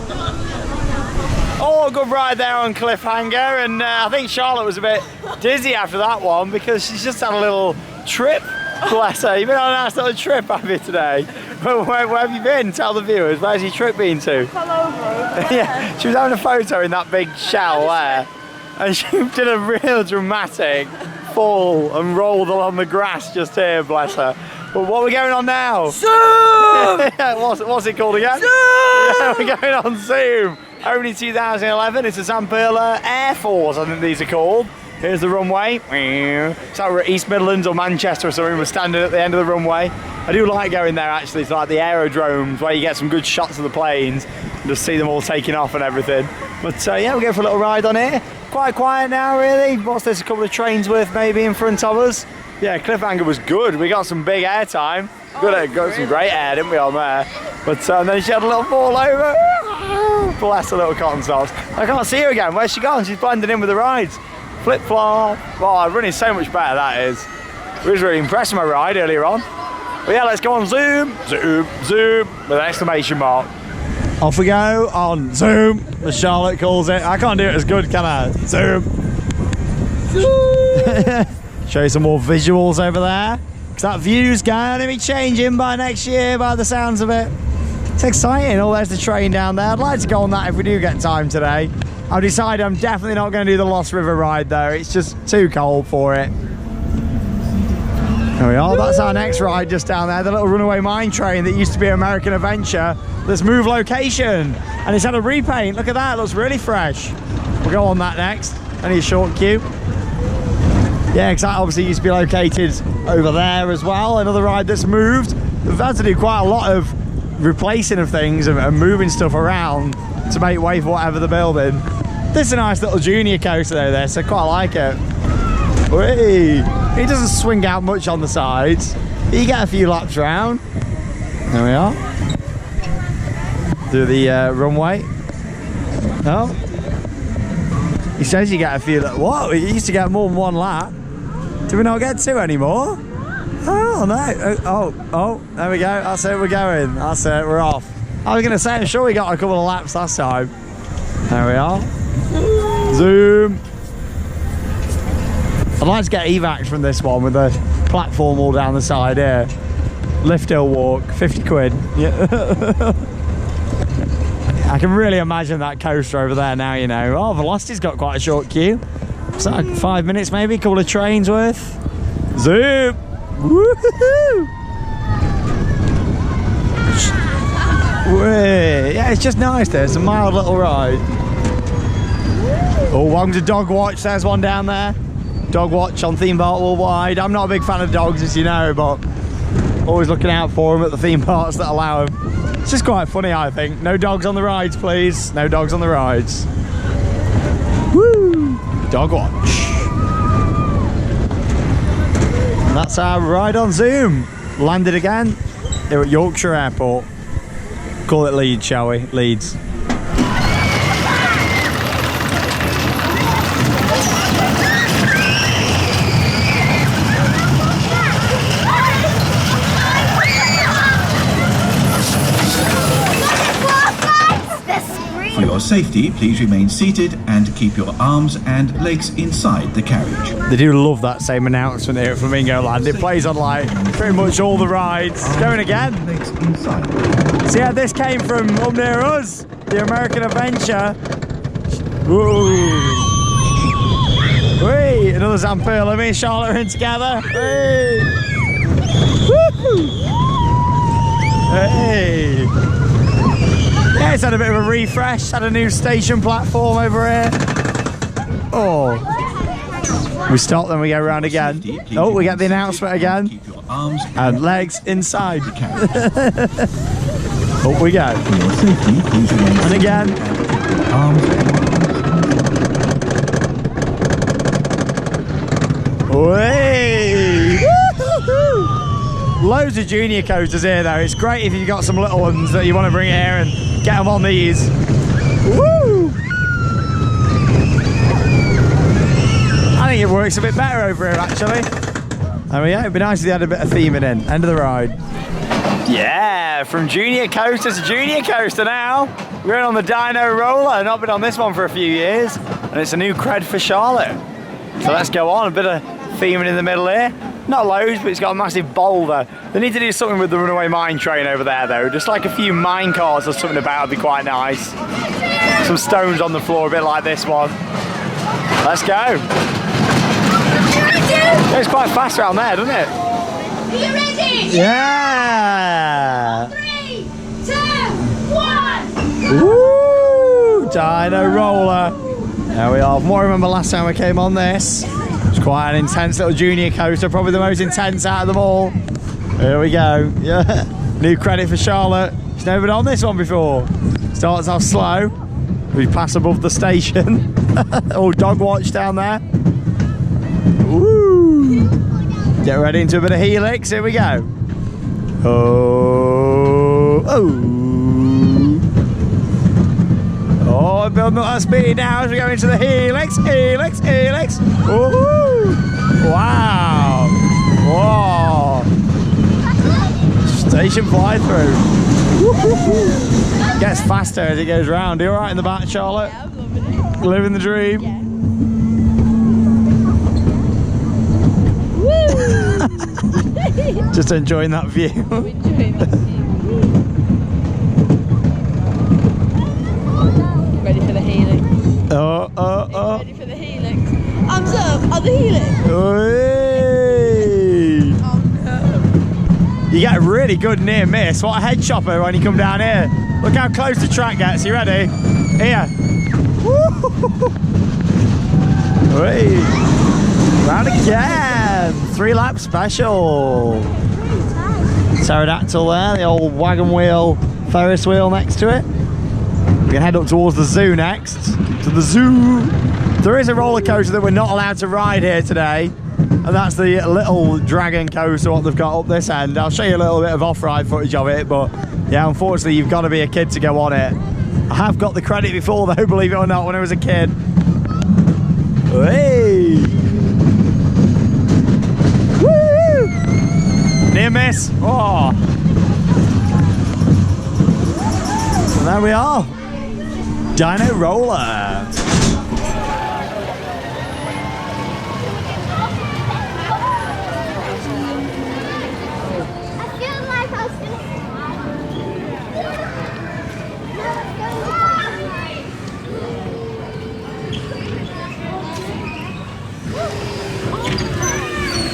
Oh, good ride there on Cliffhanger, and I think Charlotte was a bit dizzy after that one because she's just had a little trip. Bless her. You've been on a nice little trip, have you, today? Where have you been? Tell the viewers. Where's your trip been to? Fell over. Yeah, she was having a photo in that big shell there, and she did a real dramatic fall and rolled along the grass just here, bless her. But what are we going on now? Zoom! What's it called again? Zoom! Yeah, we're going on Zoom. Only 2011, it's a Zamperla Air Force, I think these are called. Here's the runway. So we're at East Midlands or Manchester or something, we're standing at the end of the runway. I do like going there actually, it's like the aerodromes where you get some good shots of the planes and just see them all taking off and everything. But yeah, we'll go for a little ride on here. quite quiet now, really. What's this, a couple of trains worth maybe in front of us? Yeah, cliffhanger was good. We got some big air time. Got some great air, didn't we, on there? But then she had a little fall over. Bless her little cotton socks. I can't see her again. Where's she gone? She's blending in with the rides. Flip flop. Oh, running so much better, that is. I was really impressed with my ride earlier on. But yeah, let's go on zoom, zoom, zoom, with an exclamation mark. Off we go on zoom, as Charlotte calls it. I can't do it as good, can I? Zoom. Show you some more visuals over there. Because that view's going to be changing by next year, by the sounds of it. It's exciting. Oh, there's the train down there. I'd like to go on that if we do get time today. I've decided I'm definitely not going to do the Lost River ride though. It's just too cold for it. There we are. That's our next ride just down there. The little runaway mine train that used to be American Adventure. Let's move location. And it's had a repaint. Look at that. It looks really fresh. We'll go on that next. Only a short queue. Yeah, because that obviously used to be located over there as well. Another ride that's moved. We've had to do quite a lot of replacing of things and moving stuff around to make way for whatever they're building. This is a nice little junior coaster though, this. I quite like it. Whee! It doesn't swing out much on the sides. You get a few laps around. There we are. Do the runway. Oh. He says you get a few. What? You used to get more than one lap. Do we not get two anymore? Oh no! Oh! There we go. That's it. We're going. That's it. We're off. I was gonna say, I'm sure we got a couple of laps last time. There we are. Zoom. I'd like to get evac from this one with a platform all down the side here. Lift hill walk, 50 quid. Yeah. I can really imagine that coaster over there now, you know. Oh, Velocity's got quite a short queue. So like 5 minutes maybe, a couple of trains worth. Zoom! Woohoo! Yeah, it's just nice there. It's a mild little ride. Oh, welcome to Dog Watch. There's one down there. Dog Watch on Theme Park Worldwide. I'm not a big fan of dogs, as you know, but always looking out for them at the theme parks that allow them. It's just quite funny, I think. No dogs on the rides, please. No dogs on the rides. Woo! Dog Watch. And that's our ride on Zoom. Landed again here at Yorkshire Airport. Call it Leeds, shall we? Leeds. For your safety, please remain seated and keep your arms and legs inside the carriage. They do love that same announcement here at Flamingo Land. It plays on like pretty much all the rides. It's going again. Legs inside. So yeah, this came from up near us, the American Adventure. Ooh. Whee! Another Zamperla. Me and Charlotte are in together. Hey! Woo! Hey! Yeah, it's had a bit of a refresh. Had a new station platform over here. Oh. We stop, then we go around again. Oh, we get the announcement again. Keep your arms And legs inside. the carriage. Up we go. For your safety, please remain And again. arms Whee! Loads of junior coasters here though. It's great if you've got some little ones that you want to bring here and get them on these. Woo! I think it works a bit better over here actually. There we go. It'd be nice if they had a bit of theming in. End of the ride. Yeah, from junior coaster to junior coaster now. We're on the Dino Roll. I've not been on this one for a few years. And it's a new cred for Charlotte. So let's go on. A bit of theming in the middle here. Not loads, but it's got a massive boulder. They need to do something with the runaway mine train over there though. Just like a few mine cars or something about would be quite nice. Some stones on the floor, a bit like this one. Let's go. It's quite fast around there, doesn't it? Are you ready? Yeah! 3, 2, 1! Woo! Dino Roller. There we are. From what I remember last time I came on this. It's quite an intense little junior coaster, probably the most intense out of them all. Here we go. Yeah. New credit for Charlotte. She's never been on this one before. Starts off slow. We pass above the station. Oh, dog watch down there. Woo! Get ready into a bit of helix. Here we go. Oh, oh, I'm building up that speed now as we go into the helix. Woohoo! Wow! Whoa! Station fly through. Gets faster as it goes round. Are you alright in the back, Charlotte? Yeah, I'm loving it. Living the dream. Yeah. Woo! Just enjoying that view. I'm enjoying that view. Ready for the helix. Oh. Ready for the helix. Arms up on the helix. Hey. Oh no. You get a really good near miss. What a head chopper when you come down here. Look how close the track gets. You ready? Here. Hey. Round again. 3 lap special. Pterodactyl there, the old wagon wheel, Ferris wheel next to it. We're gonna head up towards the zoo next. To the zoo. There is a roller coaster that we're not allowed to ride here today. And that's the little dragon coaster, what they've got up this end. I'll show you a little bit of off-ride footage of it, but yeah, unfortunately you've got to be a kid to go on it. I have got the credit before though, believe it or not, when I was a kid. Hey! Woo! Near miss. Oh! So there we are. Dino Roller.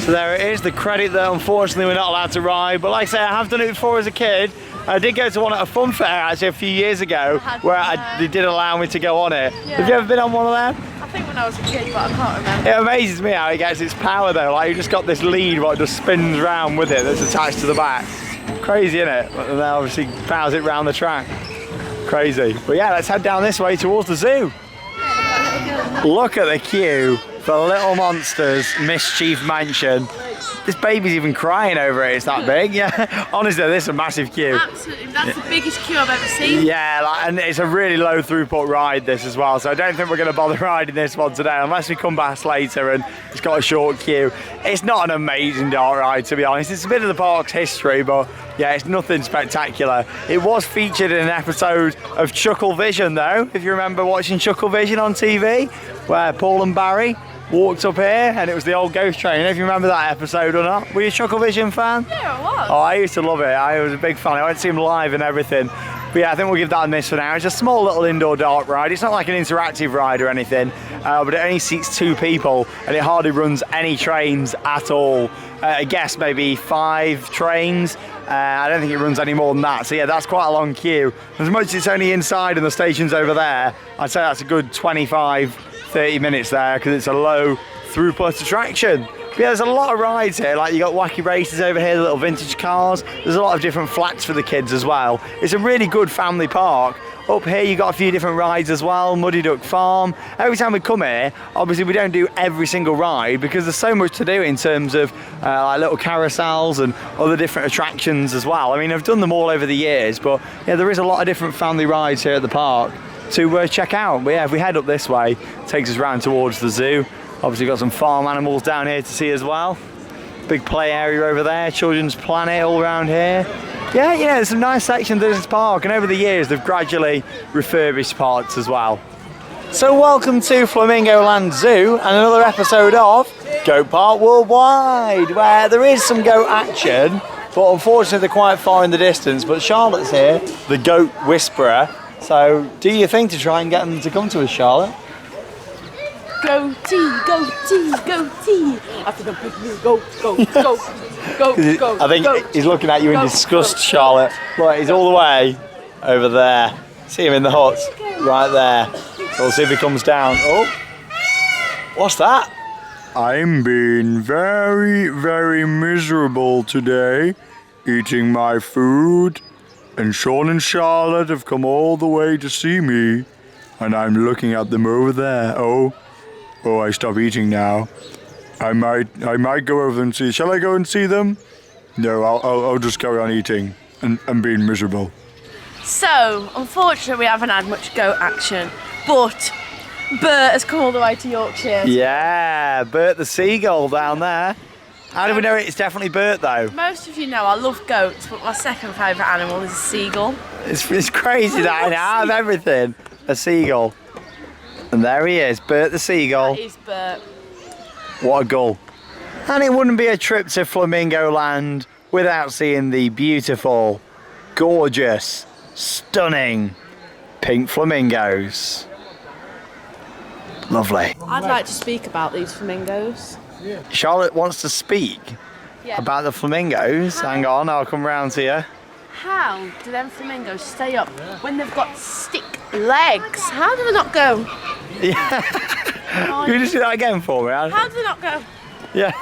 So there it is, the credit that unfortunately we're not allowed to ride, but like I say, I have done it before as a kid. I did go to one at a fun fair actually a few years ago where they did allow me to go on it. Yeah. Have you ever been on one of them? I think when I was a kid, but I can't remember. It amazes me how it gets its power though, like you just got this lead what just spins round with it that's attached to the back. Crazy, isn't it? And then obviously powers it round the track. Crazy. But yeah, let's head down this way towards the zoo. Look at the queue for Little Monsters Mischief Mansion. This baby's even crying over it, it's that big. Yeah, honestly, this is a massive queue. Absolutely, that's the biggest queue I've ever seen. Yeah, and it's a really low throughput ride this as well, so I don't think we're going to bother riding this one today unless we come back later and it's got a short queue. It's not an amazing dark ride, to be honest. It's a bit of the park's history, but yeah, it's nothing spectacular. It was featured in an episode of Chucklevision though, if you remember watching Chucklevision on TV, where Paul and Barry walked up here and it was the old ghost train. If you remember that episode or not. Were you a Chucklevision fan? Yeah, I was. Oh, I used to love it. I was a big fan. I went to see him live and everything. But yeah, I think we'll give that a miss for now. It's a small little indoor dark ride. It's not like an interactive ride or anything, but it only seats 2 people and it hardly runs any trains at all. I guess maybe 5 trains. I don't think it runs any more than that. So yeah, that's quite a long queue. As much as it's only inside and the station's over there, I'd say that's a good 25-30 minutes there because it's a low throughput attraction. But yeah, there's a lot of rides here, like you got wacky races over here, the little vintage cars. There's a lot of different flats for the kids as well. It's a really good family park. Up here you got a few different rides as well, Muddy Duck Farm. Every time we come here, obviously we don't do every single ride because there's so much to do in terms of like little carousels and other different attractions as well. I mean, I've done them all over the years, but yeah, there is a lot of different family rides here at the park to check out. But yeah, if we head up this way, it takes us round towards the zoo. Obviously got some farm animals down here to see as well. Big play area over there, Children's Planet all around here. Yeah, there's some nice sections of this park, and over the years they've gradually refurbished parts as well. So welcome to Flamingo Land Zoo and another episode of Goat Park Worldwide, where there is some goat action, but unfortunately they're quite far in the distance. But Charlotte's here, the goat whisperer. So do your thing to try and get them to come to us, Charlotte. Goatee, goatee, goatee. I think I'm picking you. Go. I think he's looking at you in disgust, Charlotte. Look, he's all the way over there. See him in the hut, right there. So we'll see if he comes down. Oh, what's that? I'm being very, very miserable today, eating my food. And Shawn and Charlotte have come all the way to see me. and I'm looking at them over there. Oh, I stop eating now. I might go over and see. Shall I go and see them? No, I'll just carry on eating and being miserable. So, unfortunately, we haven't had much goat action, but Bert has come all the way to Yorkshire. Yeah, Bert the seagull down there. How do we know it's definitely Bert though? Most of you know I love goats, but my second favourite animal is a seagull. It's crazy that I have everything. A seagull. And there he is, Bert the seagull. That is Bert. What a gull. And it wouldn't be a trip to Flamingo Land without seeing the beautiful, gorgeous, stunning pink flamingos. Lovely. I'd like to speak about these flamingos. Charlotte wants to speak about the flamingos. Hang on, I'll come round to you. How do them flamingos stay up when they've got stick legs? How do they not go? Yeah. Can you just do that again for me? How do they not go? Yeah.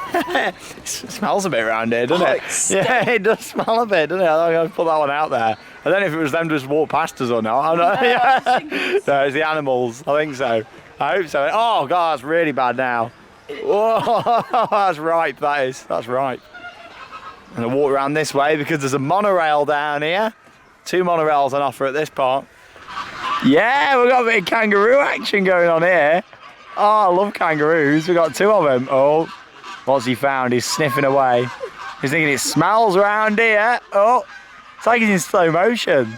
It smells a bit around here, doesn't it? Yeah, it does smell a bit, doesn't it? I'm going to put that one out there. I don't know if it was them just walk past us or not. I'm not. No, it's the animals. I think so. I hope so. Oh, God, that's really bad now. Whoa, that's ripe, that is. That's ripe. I'm going to walk around this way because there's a monorail down here. 2 monorails on offer at this park. Yeah, we've got a bit of kangaroo action going on here. Oh, I love kangaroos. We've got 2 of them. Oh, what's he found? He's sniffing away. He's thinking it smells around here. Oh, it's like he's in slow motion.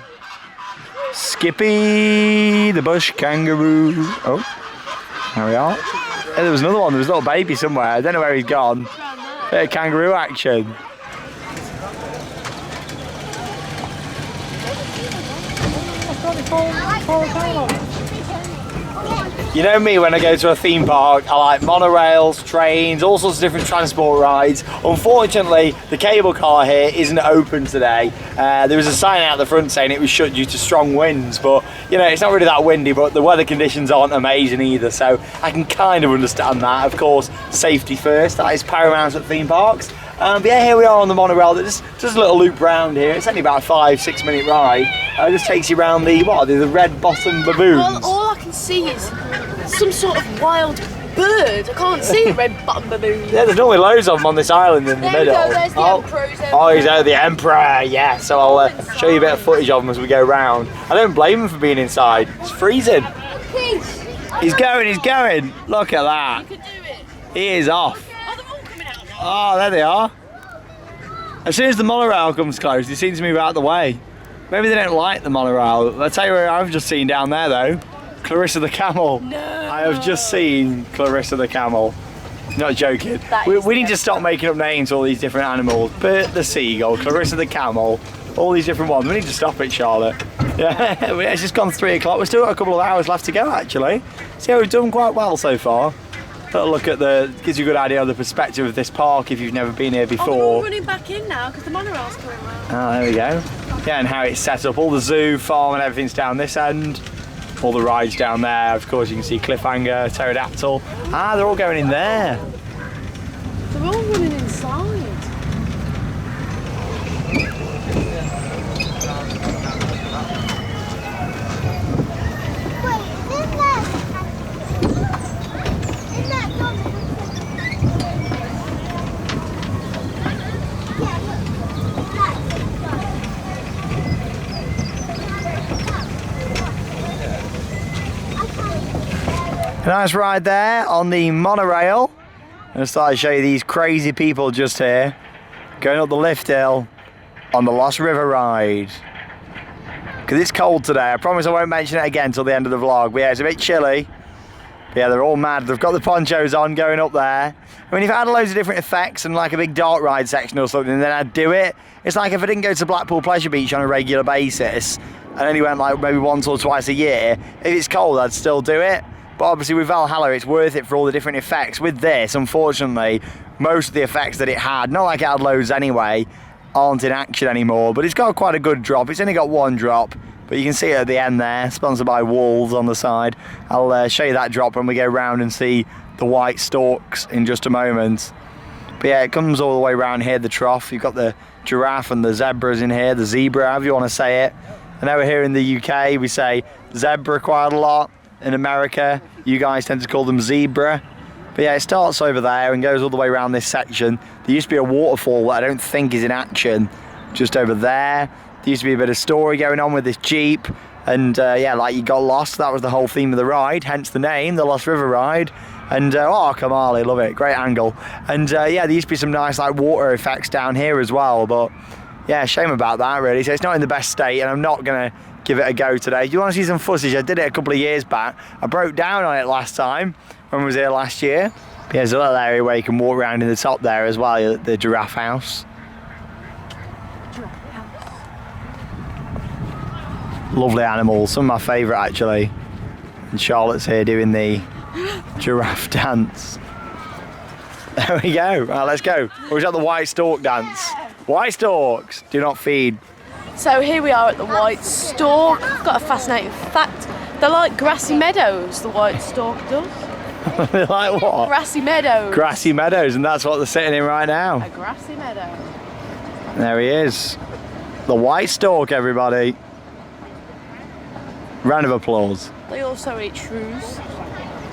Skippy, the bush kangaroo. Oh, there we are. Hey, there was another one. There was a little baby somewhere. I don't know where he's gone. Bit of kangaroo action. You know me, when I go to a theme park, I like monorails, trains, all sorts of different transport rides. Unfortunately, the cable car here isn't open today. There was a sign out the front saying it was shut due to strong winds, but you know, it's not really that windy, but the weather conditions aren't amazing either, so I can kind of understand that. Of course, safety first, that is paramount at theme parks. But yeah, here we are on the monorail. There's just a little loop round here. It's only about a 5-6 minute ride. It just takes you around the, what are they, the red bottom baboons? All I can see is some sort of wild bird. I can't see a red bottom baboon. Yeah, there's normally loads of them on this island in the There we middle. go, there's the emperor. Oh, he's the emperor, yeah. So I'll show you a bit of footage of him as we go round. I don't blame him for being inside. It's freezing. He's going. Look at that. You could do it. He is off. Oh, they're all coming out now. Oh, there they are. As soon as the monorail comes close, he seems to move out of the way. Maybe they don't like the monorail. I'll tell you where I've just seen down there though. Clarissa the camel. No. I have just seen Clarissa the camel. Not joking. We need to stop making up names for all these different animals. Bert the seagull, Clarissa the camel, all these different ones. We need to stop it, Charlotte. Yeah, it's just gone 3 o'clock. We've still got a couple of hours left to go actually. So we've done quite well so far. Little look at gives you a good idea of the perspective of this park if you've never been here before. Oh, we're all running back in now because the monorail's coming round. Oh, there we go. Yeah, and how it's set up. All the zoo, farm and everything's down this end. All the rides down there. Of course, you can see Cliffhanger, Pterodactyl. Ah, they're all going in there. They're all running inside. A nice ride there on the monorail. I'm going to start to show you these crazy people just here. Going up the lift hill on the Lost River ride. Because it's cold today. I promise I won't mention it again till the end of the vlog. But yeah, it's a bit chilly. But yeah, they're all mad. They've got the ponchos on going up there. I mean, if I had loads of different effects and like a big dark ride section or something, then I'd do it. It's like if I didn't go to Blackpool Pleasure Beach on a regular basis and only went like maybe once or twice a year, if it's cold, I'd still do it. But obviously with Valhalla, it's worth it for all the different effects. With this, unfortunately, most of the effects that it had, not like it had loads anyway, aren't in action anymore. But it's got quite a good drop. It's only got 1 drop, but you can see it at the end there, sponsored by Wolves on the side. I'll show you that drop when we go round and see the white storks in just a moment. But yeah, it comes all the way around here, the trough. You've got the giraffe and the zebras in here, the zebra, however you want to say it. I know here in the UK we say zebra quite a lot. in America. You guys tend to call them zebra. But yeah, it starts over there and goes all the way around this section. There used to be a waterfall that I don't think is in action just over there. There used to be a bit of story going on with this Jeep. And yeah, like you got lost. That was the whole theme of the ride, hence the name, the Lost River Ride. And oh, Kumali, love it, great angle. And yeah, there used to be some nice like water effects down here as well. But yeah, shame about that really. So it's not in the best state, and I'm not gonna give it a go today. Do you want to see some footage? I did it a couple of years back. I broke down on it last time when I was here last year. But yeah, there's a little area where you can walk around in the top there as well, the giraffe house. Lovely animals, some of my favourite actually. And Charlotte's here doing the giraffe dance. There we go. Right, let's go. Or is that the white stork dance? White storks do not feed. So here we are at the white stork. I've got a fascinating fact. They're like grassy meadows, the white stork does. They're like what? Grassy meadows. Grassy meadows, and that's what they're sitting in right now. A grassy meadow. There he is. The white stork, everybody. Round of applause. They also eat shrews.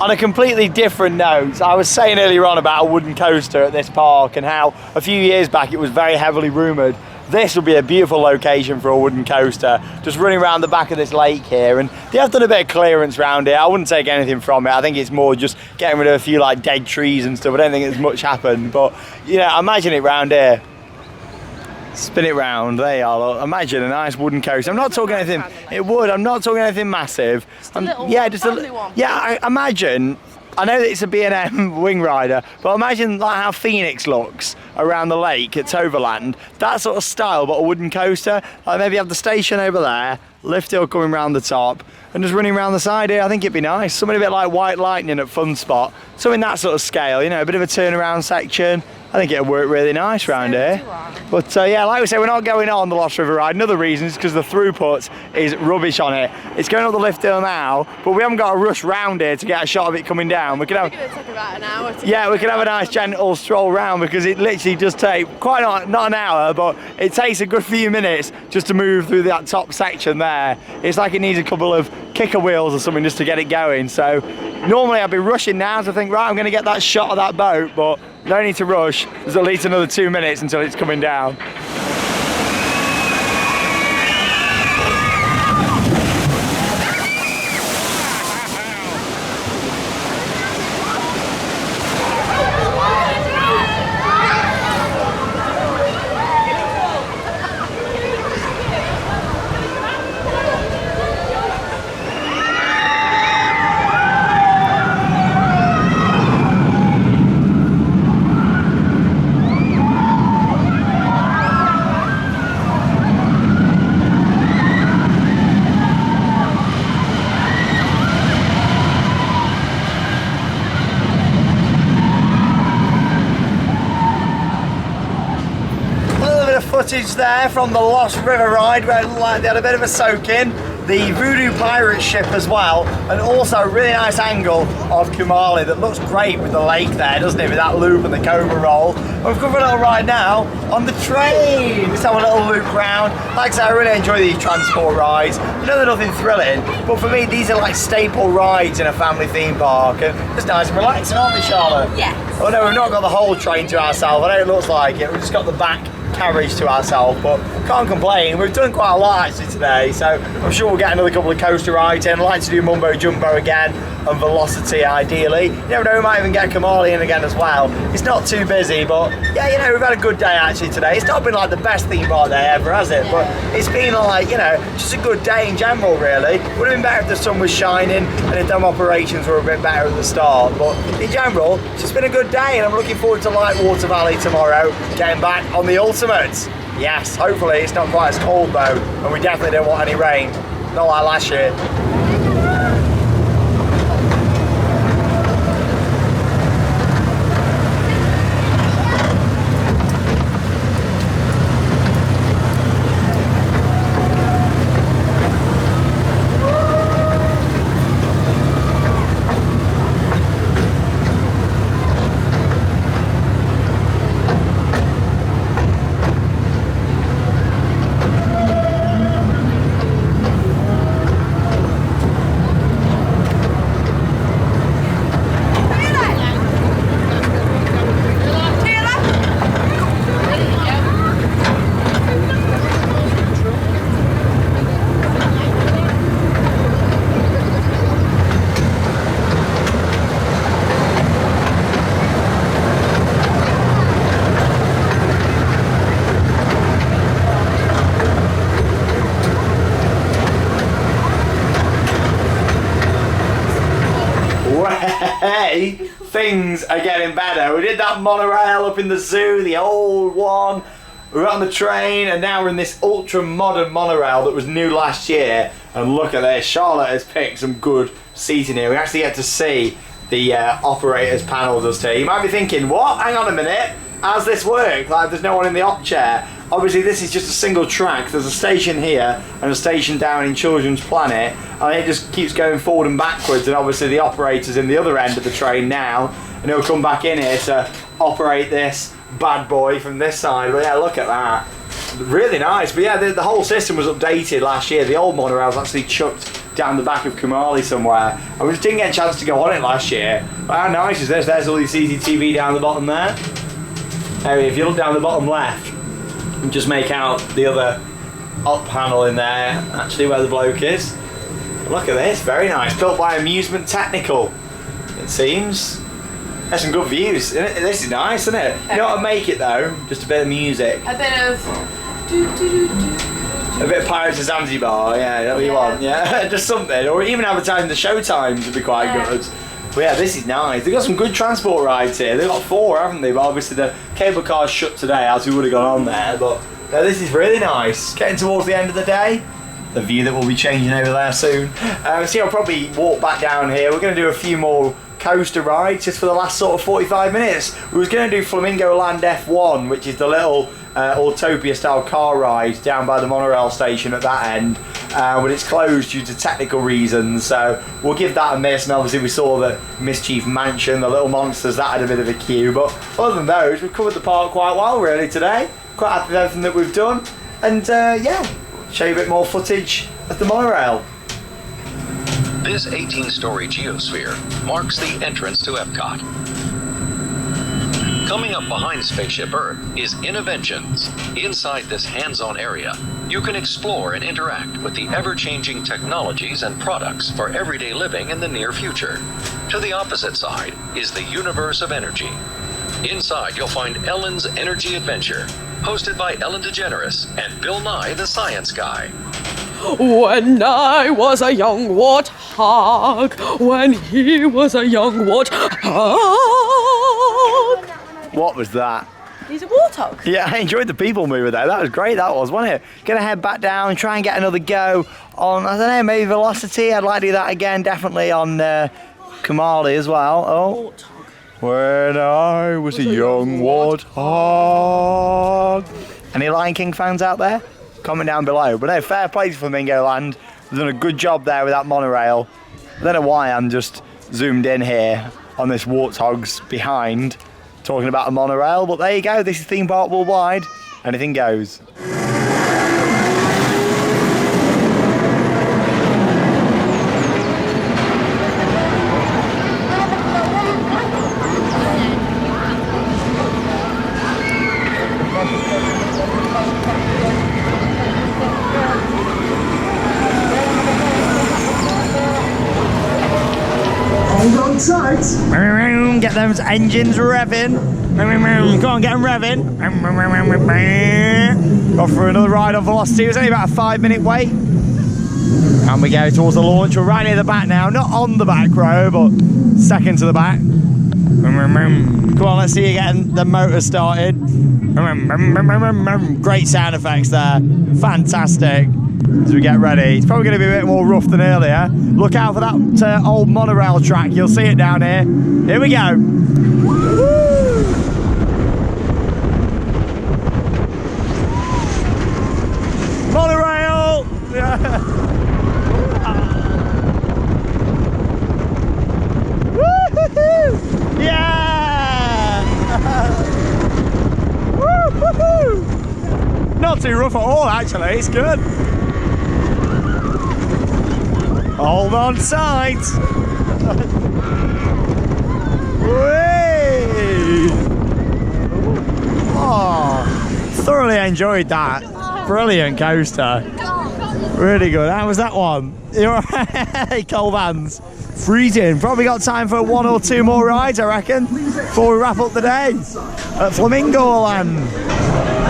On a completely different note, I was saying earlier on about a wooden coaster at this park and how a few years back it was very heavily rumoured this would be a beautiful location for a wooden coaster, just running around the back of this lake here. And they have done a bit of clearance around here. I wouldn't take anything from it. I think it's more just getting rid of a few like dead trees and stuff. I don't think there's much happened, but you know, imagine it round here. Spin it round, there you are, look. Imagine a nice wooden coaster. I'm not talking anything, it would, I'm not talking anything massive. Just a little one. Yeah, I imagine, I know that it's a B&M wing rider, but imagine like how Phoenix looks around the lake at Toverland. That sort of style, but a wooden coaster. Like maybe have the station over there, lift hill coming round the top, and just running around the side here. I think it'd be nice. Something a bit like White Lightning at Fun Spot. Something that sort of scale, you know, a bit of a turnaround section. I think it'll work really nice around here. But yeah, like we say, we're not going on the Lost River ride. Another reason is because the throughput is rubbish on it. It's going up the lift hill now, but we haven't got to rush round here to get a shot of it coming down. We can have, It's going to take about an hour. yeah, we can have a nice gentle stroll round because it literally does take quite not an hour, but it takes a good few minutes just to move through that top section there. It's like it needs a couple of kicker wheels or something just to get it going. So normally I'd be rushing now to think, right, I'm going to get that shot of that boat, but no need to rush. There's at least another 2 minutes until it's coming down. Footage there from the Lost River ride where it looked like they had a bit of a soak in. The Voodoo Pirate ship as well, and also a really nice angle of Kumali that looks great with the lake there, doesn't it, with that loop and the Cobra Roll. We've come for a little ride now on the train. Let's have a little loop round. Like I say, I really enjoy these transport rides. I know they're nothing thrilling, but for me these are like staple rides in a family theme park, and it's nice and relaxing, aren't they, Charlotte? Yes. Oh no, we've not got the whole train to ourselves. I know it looks like it, we've just got the back carriage to ourselves, but can't complain. We've done quite a lot actually today, so I'm sure we'll get another couple of coaster rides in. I'd like to do Mumbo Jumbo again and Velocity ideally. You never know, we might even get Kumali in again as well. It's not too busy, but yeah, you know, we've had a good day actually today. It's not been like the best theme park day ever, has it? But it's been like, you know, just a good day in general really. Would have been better if the sun was shining and if them operations were a bit better at the start, but in general, it's just been a good day, and I'm looking forward to Lightwater Valley tomorrow, getting back on the Ultimate. Yes, hopefully it's not quite as cold though, and we definitely don't want any rain, not like last year. things are getting better. We did that monorail up in the zoo, the old one. We were on the train, and now we're in this ultra modern monorail that was new last year. And look at this, Charlotte has picked some good seating here. We actually get to see the operator's panel just here. You might be thinking, what? Hang on a minute, how's this work? Like, there's no one in the op chair. Obviously, this is just a single track. There's a station here and a station down in Children's Planet, and it just keeps going forward and backwards. And obviously, the operator's in the other end of the train now, and he'll come back in here to operate this bad boy from this side. But yeah, look at that. Really nice. But yeah, the whole system was updated last year. The old monorail was actually chucked down the back of Kumali somewhere. I just didn't get a chance to go on it last year. But how nice is this? There's all your CCTV down the bottom there. Anyway, if you look down the bottom left, and just make out the other up panel in there, actually where the bloke is. Look at this, very nice. Built by Amusement Technical, it seems. There's some good views. This is nice, isn't it? You know what would make it though? Just a bit of music. A bit of... A bit of Pirates of Zanzibar, yeah, that's what you want, yeah? Just something, or even advertising the show times would be quite good. But yeah, this is nice. They've got some good transport rides here. They've got 4, haven't they? But obviously the cable car's shut today, else we would have gone on there. But yeah, this is really nice. Getting towards the end of the day. The view that will be changing over there soon. So I'll probably walk back down here. We're going to do a few more coaster rides just for the last sort of 45 minutes. We was going to do Flamingo Land F1, which is the little Autopia style car ride down by the monorail station at that end, but it's closed due to technical reasons, so we'll give that a miss. And obviously we saw the Mischief Mansion, the little monsters, that had a bit of a queue, but other than those, we've covered the park quite well really today. Quite happy with everything that we've done, and yeah, show you a bit more footage of the monorail. This 18-story geosphere marks the entrance to Epcot. Coming up behind Spaceship Earth is Innoventions. Inside this hands-on area, you can explore and interact with the ever-changing technologies and products for everyday living in the near future. To the opposite side is the Universe of Energy. Inside, you'll find Ellen's Energy Adventure, hosted by Ellen DeGeneres and Bill Nye the Science Guy. When I was a young warthog, when he was a young warthog. What was that? He's a warthog. Yeah, I enjoyed the people mover there. That was great, that was, wasn't it? Gonna head back down, try and get another go on, I don't know, maybe Velocity. I'd like to do that again, definitely on Kumali as well. Oh. When I was a young warthog. Any Lion King fans out there? Comment down below. But no, fair play to Flamingo Land. They've done a good job there with that monorail. I don't know why I'm just zoomed in here on this warthog's behind, talking about a monorail, but there you go. This is Theme Park Worldwide. Anything goes. Hold on tight. Get those engines revving. Go on, get them revving. Off for another ride on Velocity. It was only about a 5-minute wait. And we go towards the launch. We're right near the back now. Not on the back row, but second to the back. Come on, let's see you getting the motor started. Great sound effects there. Fantastic. As we get ready, it's probably going to be a bit more rough than earlier. Look out for that old monorail track. You'll see it down here. Here we go. Woo! Monorail. Woo-hoo-hoo! Yeah. Woo-hoo-hoo! Not too rough at all, actually. It's good. Hold on tight. Oh, thoroughly enjoyed that. Brilliant coaster. Really good. How was that one? You're right. Cold hands. Freezing. Probably got time for 1 or 2 more rides, I reckon, before we wrap up the day at Flamingo Land.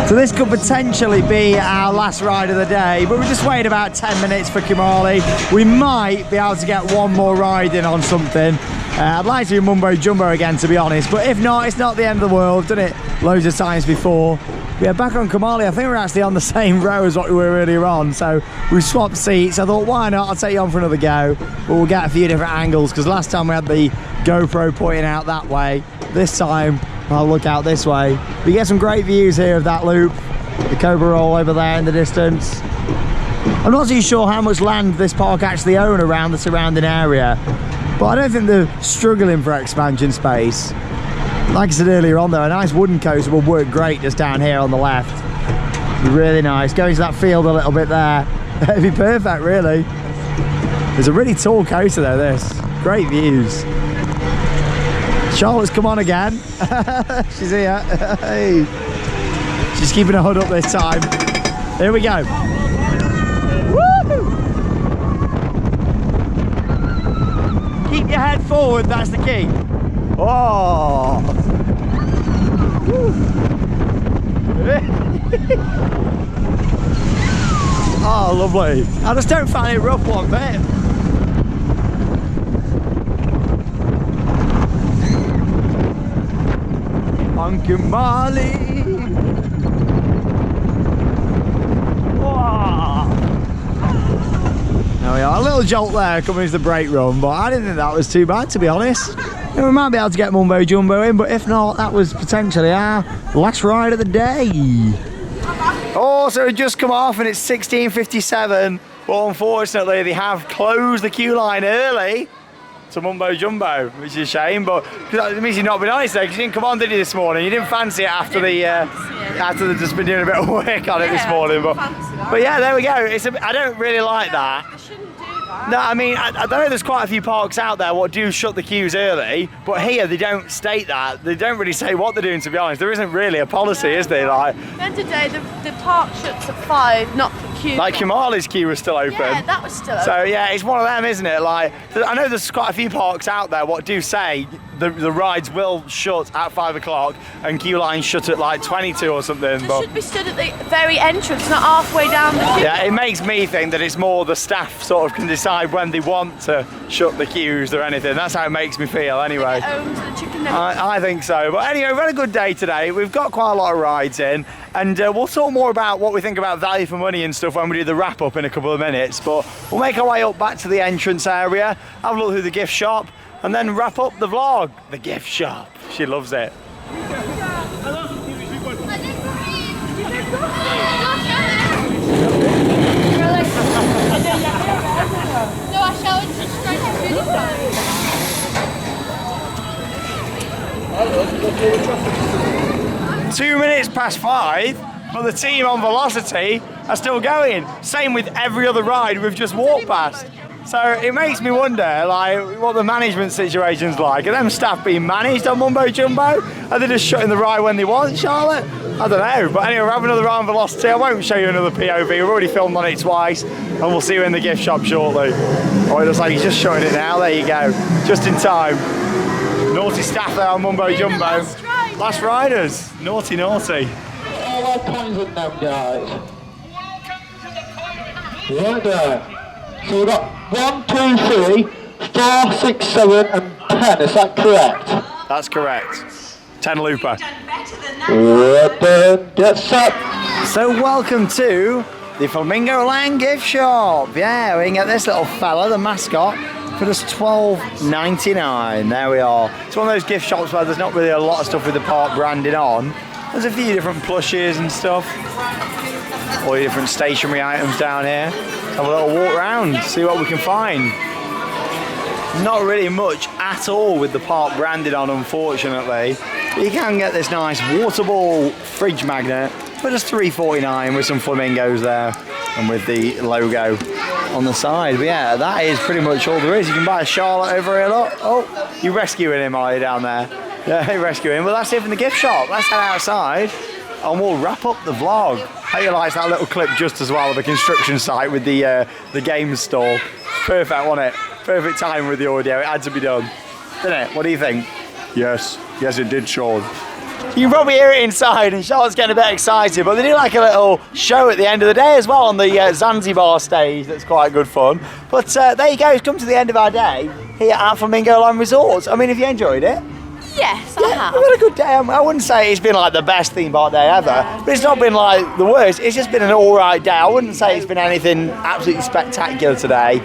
So this could potentially be our last ride of the day, but we're just waiting about 10 minutes for Kumali. We might be able to get 1 more ride in on something. I'd like to do Mumbo Jumbo again, to be honest, but if not, it's not the end of the world. Done it loads of times before. Yeah, back on Kumali, I think we're actually on the same row as what we were earlier on, so we swapped seats. I thought, why not? I'll take you on for another go, but we'll get a few different angles, because last time we had the GoPro pointing out that way. This time, I'll look out this way. We get some great views here of that loop, the Cobra Roll over there in the distance. I'm not too sure how much land this park actually own around the surrounding area, but I don't think they're struggling for expansion space. Like I said earlier on though, a nice wooden coaster will work great just down here on the left. Really nice. Going to that field a little bit there. It'd be perfect, really. It's a really tall coaster though, this. Great views. Charlotte's come on again. She's here. Hey. She's keeping her hood up this time. Here we go. Woo! Keep your head forward, that's the key. Oh! Oh, lovely. I just don't find it rough one bit. On Kumali. There we are, a little jolt there coming into the brake run, but I didn't think that was too bad, to be honest. And we might be able to get Mumbo Jumbo in, but if not, that was potentially our last ride of the day. Oh, so it just come off and it's 16:57, but unfortunately they have closed the queue line early to Mumbo Jumbo, which is a shame, but it means you've not been honest there, because you didn't come on, did you, this morning? You didn't fancy it after they've just been doing a bit of work on it this morning, but yeah, there we go. I don't really like that. No, I mean, I know there's quite a few parks out there what do shut the queues early, but here they don't state that. They don't really say what they're doing, to be honest. There isn't really a policy, is there? Like, at the end of the day, the park shuts at 5, not the queue. Like Kumali's queue was still open. Yeah, that was still open. So yeah, it's one of them, isn't it? Like, I know there's quite a few parks out there what do say the rides will shut at 5 o'clock and queue lines shut at like 22 or something. They but should be stood at the very entrance, not halfway down the queue. yeah, it makes me think that it's more the staff sort of can decide when they want to shut the queues or anything. That's how it makes me feel anyway. I think so. But anyway, we've had a good day today. We've got quite a lot of rides in, and we'll talk more about what we think about value for money and stuff when we do the wrap up in a couple of minutes. But we'll make our way up back to the entrance area, have a look through the gift shop, and then wrap up the vlog. The gift shop. She loves it. No, I showed just straight through the side. 2 minutes past 5, but the team on Velocity are still going. Same with every other ride we've just walked past. So it makes me wonder, like, what the management situation's like. Are them staff being managed on Mumbo Jumbo? Are they just shutting the ride when they want, Charlotte? I don't know. But anyway, we're having another ride on Velocity. I won't show you another POV. We've already filmed on it twice, and we'll see you in the gift shop shortly. Oh, it looks like he's just showing it now. There you go. Just in time. Naughty staff there on Mumbo Jumbo. Last riders. Naughty, naughty. All our coins in them, guys. Right there. So we've got 1, 2, 3, 4, 6, 7, and 10. Is that correct? That's correct. 10 looper. Get set. So welcome to the Flamingo Land gift shop. Yeah, we can get this little fella, the mascot, for just $12.99. There we are. It's one of those gift shops where there's not really a lot of stuff with the park branded on. There's a few different plushes and stuff. All your different stationery items down here. Have a little walk around, see what we can find. Not really much at all with the park branded on, unfortunately. But you can get this nice water ball fridge magnet for just $3.49 with some flamingos there and with the logo on the side. But yeah, that is pretty much all there is. You can buy a Charlotte over here, look. Oh, you're rescuing him, are you, down there? Yeah, you're rescuing him. Well, that's it from the gift shop. Let's head outside and we'll wrap up the vlog. How you like that little clip just as well of the construction site with the games store? Perfect, wasn't it? Perfect time with the audio. It had to be done, didn't it? What do you think? Yes, it did, Sean. You can probably hear it inside, and Charlotte's getting a bit excited, but they do like a little show at the end of the day as well on the Zanzibar stage. That's quite good fun. But there you go, it's come to the end of our day here at Flamingo Land Resorts. I mean, have you enjoyed it? Yes, I have. We've had a good day. I wouldn't say it's been like the best theme park day ever, but it's not been like the worst. It's just been an alright day. I wouldn't say it's been anything absolutely spectacular today.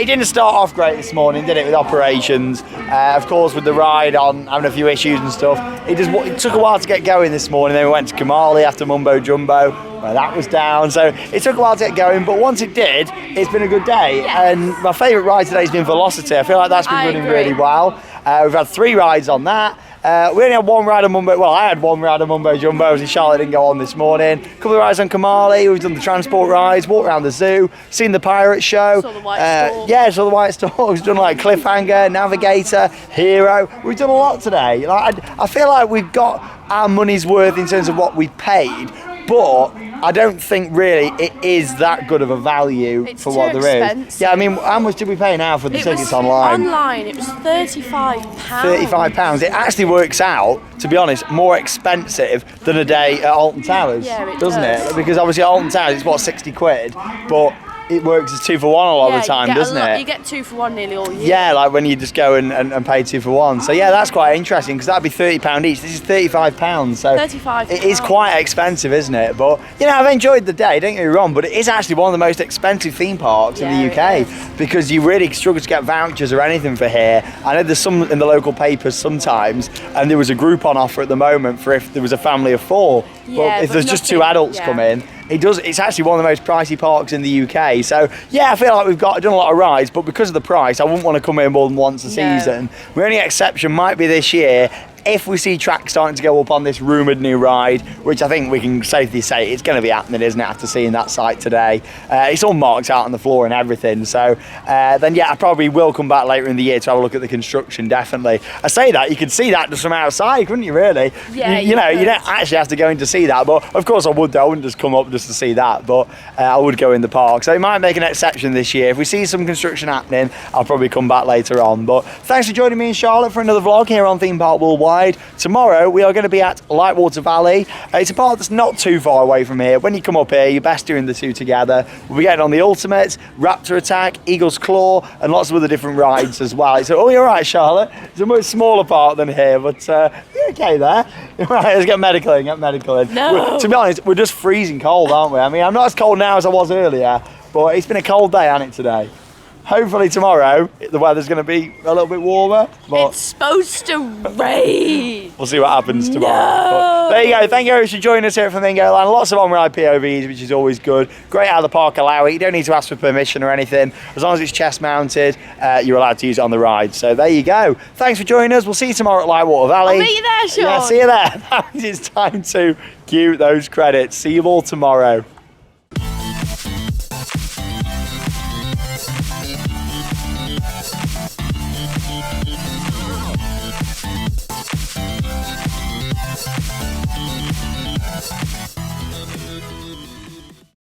It didn't start off great this morning, did it, with operations? Of course, with the ride on having a few issues and stuff. It took a while to get going this morning. Then we went to Kumali after Mumbo Jumbo, where that was down. So it took a while to get going, but once it did, it's been a good day. Yes. And my favourite ride today has been Velocity. I feel like that's been running really well. We've had 3 rides on that. We only had 1 ride on Mumbo. Well, I had 1 ride on Mumbo Jumbo. Obviously, Charlotte didn't go on this morning. A couple of rides on Kumali. We've done the transport rides, walked around the zoo, seen the Pirates show. Saw the White Stork. Yeah, saw the White Stork. We've done like Cliffhanger, Navigator, Hero. We've done a lot today. Like, I feel like we've got our money's worth in terms of what we've paid, but I don't think really it is that good of a value for what there is. Yeah, I mean, how much did we pay now for the tickets online? Online, it was £35. £35. It actually works out, to be honest, more expensive than a day at Alton Towers, doesn't it? Because obviously at Alton Towers it's what, 60 quid, but it works as 2 for 1 a lot of the time, doesn't it? You get 2 for 1 nearly all year. Yeah, like when you just go and pay 2 for 1. So yeah, that's quite interesting because that'd be £30 each. This is £35, so £35. it is quite expensive, isn't it? But you know, I've enjoyed the day. Don't get me wrong, but it is actually one of the most expensive theme parks in the UK because you really struggle to get vouchers or anything for here. I know there's some in the local papers sometimes, and there was a group on offer at the moment for if there was a family of 4. But if there's just 2 adults come in. It's actually one of the most pricey parks in the UK. So yeah, I feel like we've done a lot of rides, but because of the price, I wouldn't want to come here more than once a season. My only exception might be this year, if we see tracks starting to go up on this rumoured new ride, which I think we can safely say it's going to be happening, isn't it, after seeing that site today. It's all marked out on the floor and everything, so then yeah, I probably will come back later in the year to have a look at the construction, definitely. I say that, you could see that just from outside, couldn't you, really? Yeah, you know, you don't actually have to go in to see that, but of course I would though. I wouldn't just come up just to see that, but I would go in the park. So it might make an exception this year. If we see some construction happening, I'll probably come back later on. But thanks for joining me and Charlotte for another vlog here on Theme Park Worldwide. Tomorrow we are going to be at Lightwater Valley. It's a park that's not too far away from here. When you come up here, you're best doing the 2 together. We'll be getting on the Ultimate, Raptor Attack, Eagle's Claw, and lots of other different rides as well. So, oh, you're right, Charlotte. It's a much smaller park than here, but you're okay there. Right, let's get medical in, No. To be honest, we're just freezing cold, aren't we? I mean, I'm not as cold now as I was earlier, but it's been a cold day, hasn't it, today? Hopefully tomorrow the weather's going to be a little bit warmer. But it's supposed to rain. We'll see what happens tomorrow. But there you go. Thank you very much for joining us here at Flamingo Land. Lots of on-ride POVs, which is always good. Great how the park allow it. You don't need to ask for permission or anything. As long as it's chest mounted, you're allowed to use it on the ride. So there you go. Thanks for joining us. We'll see you tomorrow at Lightwater Valley. I'll meet you there, Shawn. Yeah, see you there. That means it's time to cue those credits. See you all tomorrow.